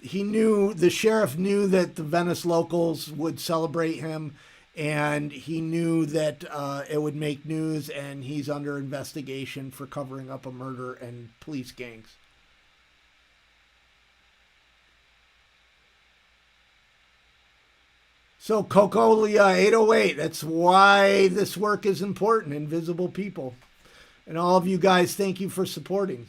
he knew, the sheriff knew that the Venice locals would celebrate him, and he knew that it would make news, and he's under investigation for covering up a murder and police gangs. So Cocolia 808, that's why this work is important, Invisible People. And all of you guys, thank you for supporting.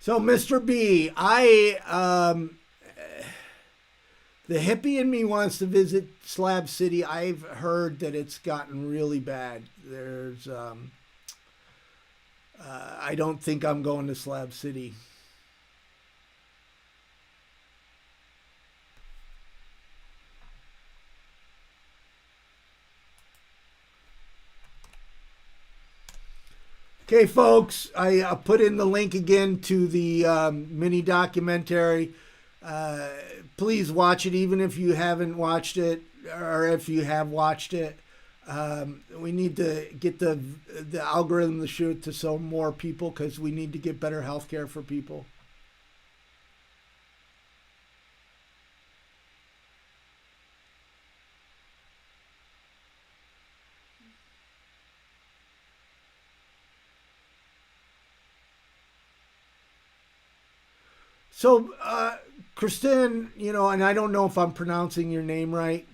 So, Mr. B, the hippie in me wants to visit Slab City. I've heard that it's gotten really bad. There's, I don't think I'm going to Slab City. Okay, folks, I put in the link again to the mini documentary. Please watch it, even if you haven't watched it, or if you have watched it. We need to get the algorithm to shoot to so more people, because we need to get better health care for people. So, Kristen, you know, and I don't know if I'm pronouncing your name right,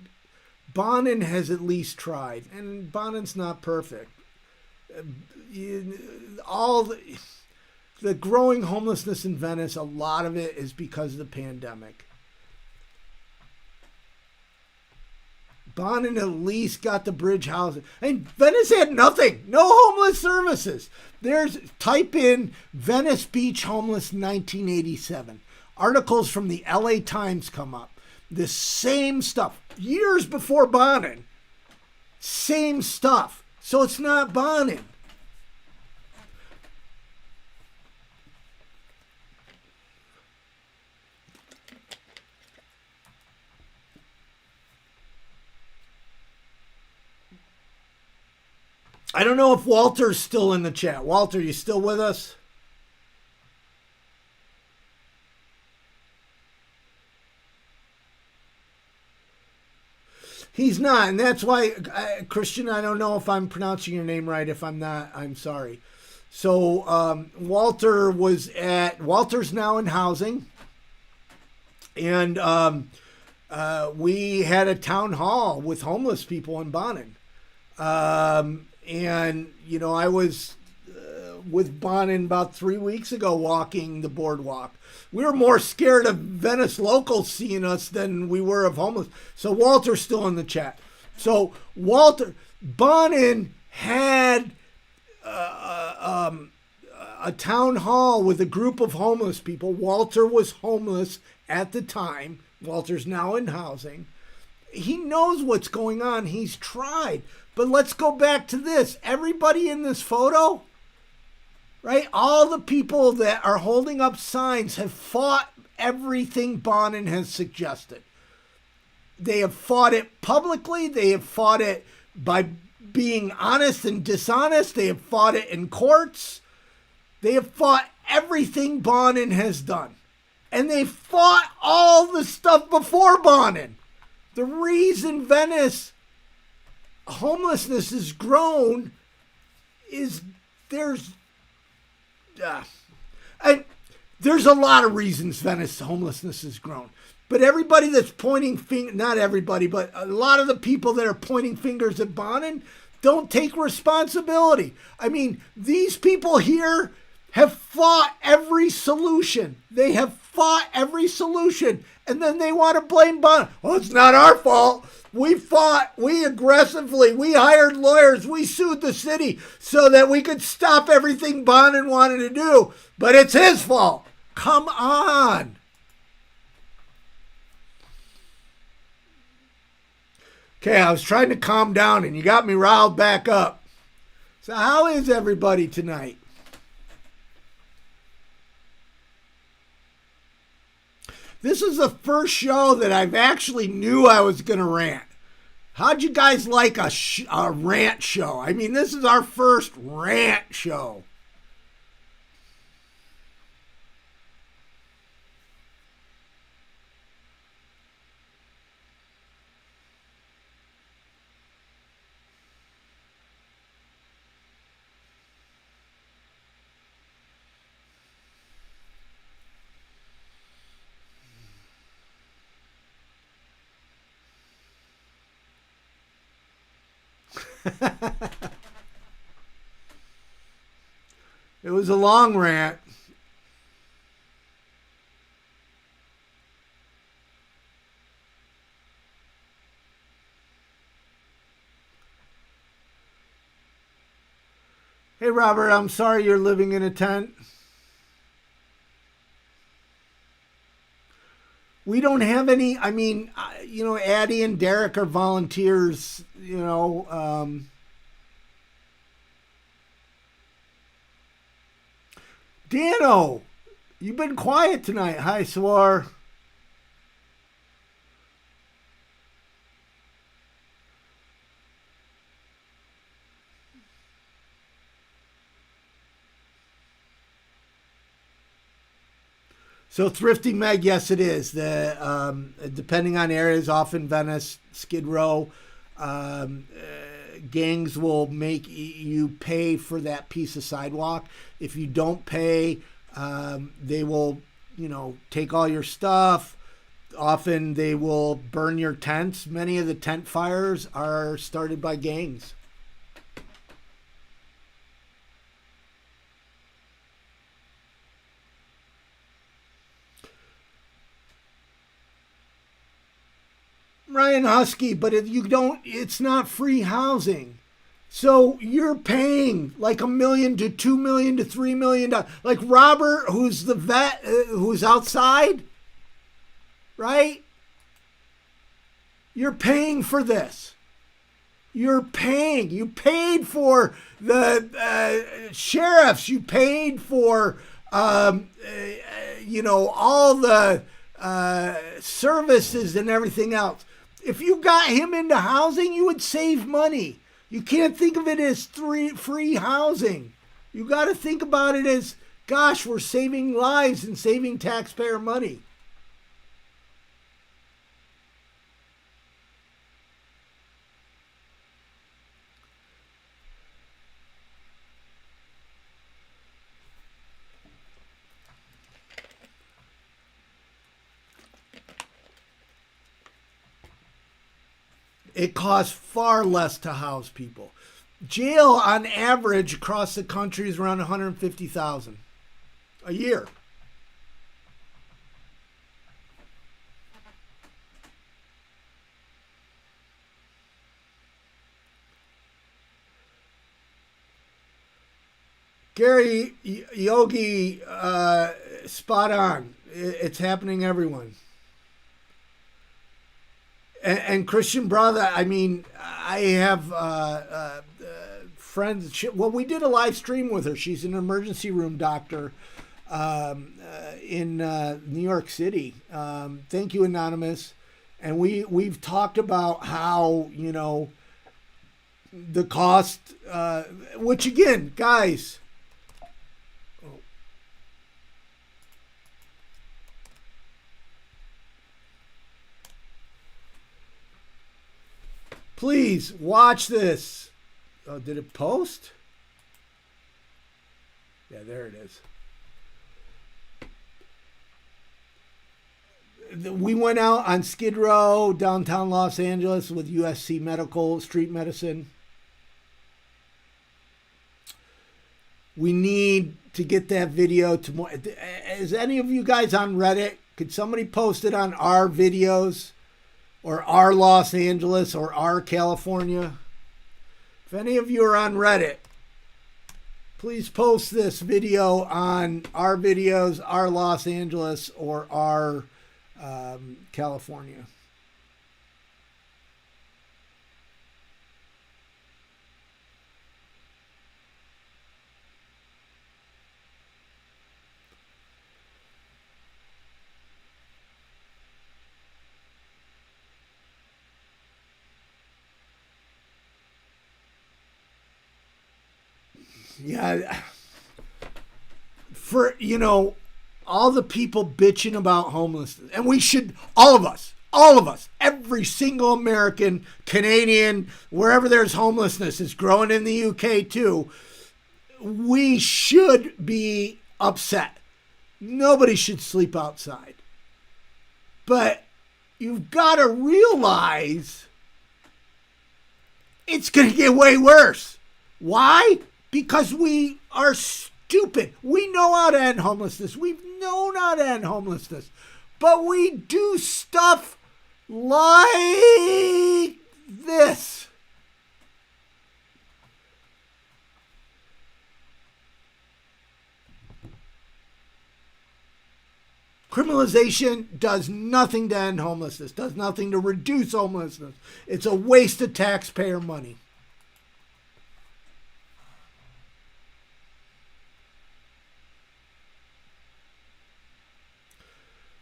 Bonin has at least tried, and Bonin's not perfect. All the growing homelessness in Venice, a lot of it is because of the pandemic. Bonin at least got the bridge housing. And Venice had nothing. No homeless services. Type in Venice Beach homeless 1987. Articles from the LA Times come up. The same stuff. Years before Bonin. Same stuff. So it's not Bonin. I don't know if Walter's still in the chat. Walter, you still with us? He's not, and that's why, Christian, I don't know if I'm pronouncing your name right. If I'm not, I'm sorry. So Walter's now in housing, and we had a town hall with homeless people in Bonin. And, you know, I was with Bonin about 3 weeks ago walking the boardwalk. We were more scared of Venice locals seeing us than we were of homeless. So Walter's still in the chat. So Bonin had a town hall with a group of homeless people. Walter was homeless at the time. Walter's now in housing. He knows what's going on. He's tried. But let's go back to this. Everybody in this photo, right? All the people that are holding up signs have fought everything Bonin has suggested. They have fought it publicly. They have fought it by being honest and dishonest. They have fought it in courts. They have fought everything Bonin has done. And they fought all the stuff before Bonin. The reason Venice homelessness has grown is there's a lot of reasons Venice homelessness has grown. But everybody that's pointing not everybody, but a lot of the people that are pointing fingers at Bonin don't take responsibility. I mean, these people here have fought every solution. They have fought every solution. And then they want to blame Bon. Well, it's not our fault. We fought. We aggressively. We hired lawyers. We sued the city so that we could stop everything Bonin wanted to do. But it's his fault. Come on. Okay, I was trying to calm down and you got me riled back up. So how is everybody tonight? This is the first show that I've actually knew I was going to rant. How'd you guys like a rant show? I mean, this is our first rant show. It was a long rant. Hey, Robert, I'm sorry you're living in a tent. We don't have any, I mean, Addie and Derek are volunteers, Dano, you've been quiet tonight. Hi, Swar. So Thrifty Meg, yes, it is. The depending on areas, often Venice, Skid Row, gangs will make you pay for that piece of sidewalk. If you don't pay, they will, take all your stuff. Often they will burn your tents. Many of the tent fires are started by gangs. Ryan Husky, but if you don't, it's not free housing. So you're paying like $1 million to $2 million to $3 million. Like Robert, who's the vet, who's outside, right? You're paying for this. You're paying. You paid for the sheriffs. You paid for, all the services and everything else. If you got him into housing, you would save money. You can't think of it as free housing. You got to think about it as, gosh, we're saving lives and saving taxpayer money. It costs far less to house people. Jail, on average, across the country is around $150,000 a year. Gary Yogi, spot on. It's happening, everyone. And Christian brother, I mean, I have friends. We did a live stream with her. She's an emergency room doctor in New York City. Thank you, Anonymous. And we've talked about how, the cost, which again, guys, please watch this. Oh, did it post? Yeah, there it is. We went out on Skid Row, downtown Los Angeles, with USC Medical Street Medicine. We need to get that video to more. Is any of you guys on Reddit? Could somebody post it on our videos or our Los Angeles or our California? If any of you are on Reddit, please post this video on our videos, our Los Angeles or our California. Yeah, for, all the people bitching about homelessness, and we should, all of us, every single American, Canadian, wherever there's homelessness, is growing in the UK too. We should be upset. Nobody should sleep outside. But you've got to realize it's going to get way worse. Why? Because we are stupid. We know how to end homelessness. We've known how to end homelessness. But we do stuff like this. Criminalization does nothing to end homelessness, does nothing to reduce homelessness. It's a waste of taxpayer money.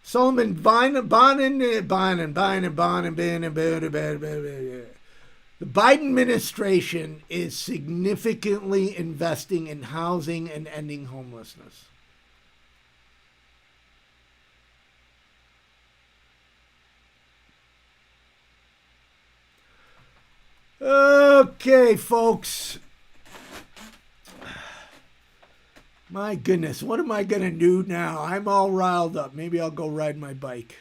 Solomon The Biden administration is significantly investing in housing and ending homelessness. Okay, folks. My goodness, what am I going to do now? I'm all riled up. Maybe I'll go ride my bike.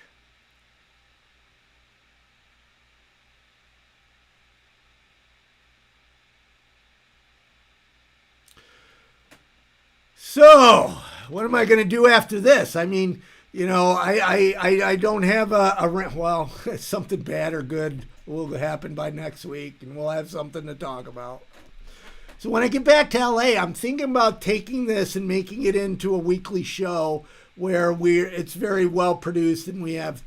So, what am I going to do after this? I mean, I don't have a rent. Well, something bad or good will happen by next week, and we'll have something to talk about. So when I get back to LA, I'm thinking about taking this and making it into a weekly show where it's very well produced and we have,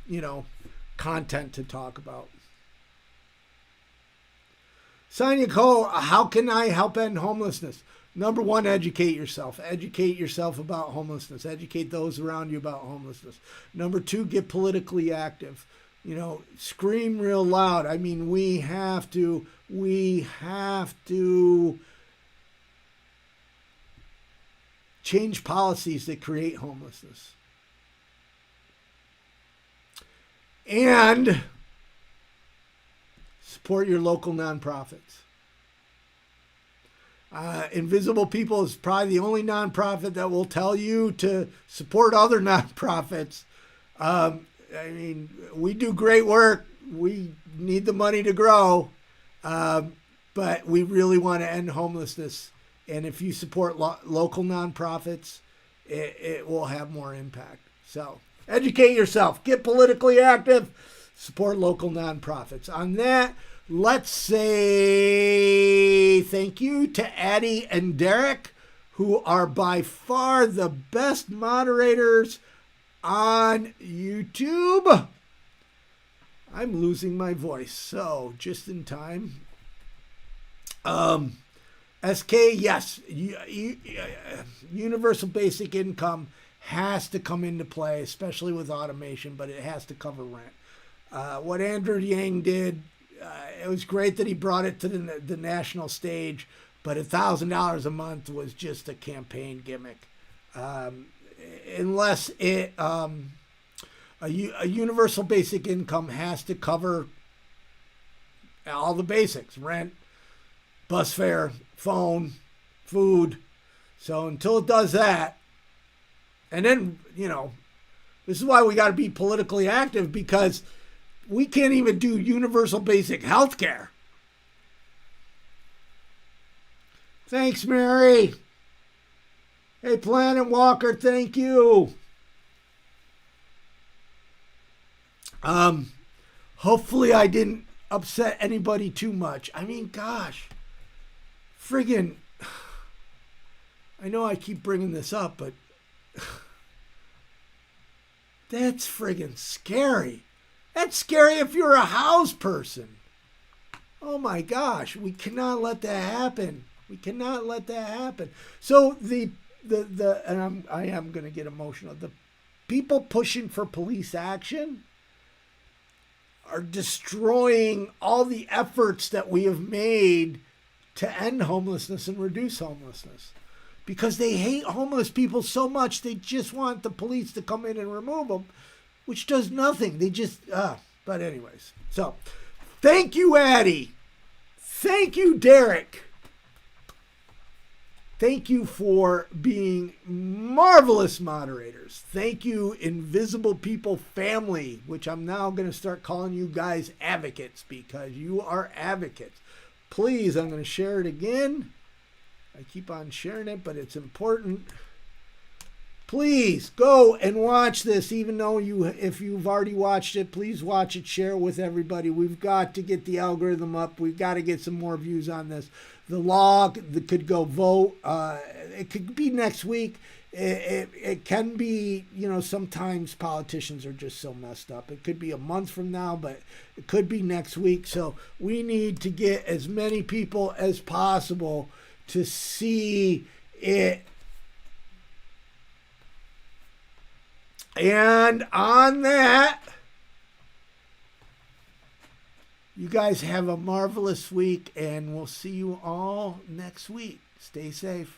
content to talk about. Sonia Cole, how can I help end homelessness? Number one, educate yourself. Educate yourself about homelessness. Educate those around you about homelessness. Number two, get politically active. Scream real loud. I mean, we have to change policies that create homelessness. And support your local nonprofits. Invisible People is probably the only nonprofit that will tell you to support other nonprofits. I mean, we do great work. We need the money to grow. But we really want to end homelessness. And if you support local nonprofits, it will have more impact. So educate yourself. Get politically active. Support local nonprofits. On that, let's say thank you to Addie and Derek, who are by far the best moderators on YouTube. I'm losing my voice, so just in time. SK, yes, universal basic income has to come into play, especially with automation, but it has to cover rent. What Andrew Yang did, it was great that he brought it to the national stage, but $1,000 a month was just a campaign gimmick. Unless a universal basic income has to cover all the basics, rent, bus fare, phone, food. So until it does that, and then, this is why we got to be politically active, because we can't even do universal basic health care. Thanks, Mary. Hey, Planet Walker, thank you. Hopefully I didn't upset anybody too much. I mean, gosh, friggin', I know I keep bringing this up, but that's friggin' scary. That's scary if you're a house person. Oh my gosh, we cannot let that happen. We cannot let that happen. So and I am going to get emotional. The people pushing for police action are destroying all the efforts that we have made to end homelessness and reduce homelessness. Because they hate homeless people so much, they just want the police to come in and remove them, which does nothing. They just, but anyways. So, thank you, Addie. Thank you, Derek. Thank you for being marvelous moderators. Thank you, Invisible People family, which I'm now going to start calling you guys advocates because you are advocates. Please, I'm going to share it again. I keep on sharing it, but it's important. Please go and watch this, even though if you've already watched it, please watch it, share it with everybody. We've got to get the algorithm up. We've got to get some more views on this. The law could go vote. It could be next week. It can be, sometimes politicians are just so messed up. It could be a month from now, but it could be next week. So we need to get as many people as possible to see it. And on that, you guys have a marvelous week, and we'll see you all next week. Stay safe.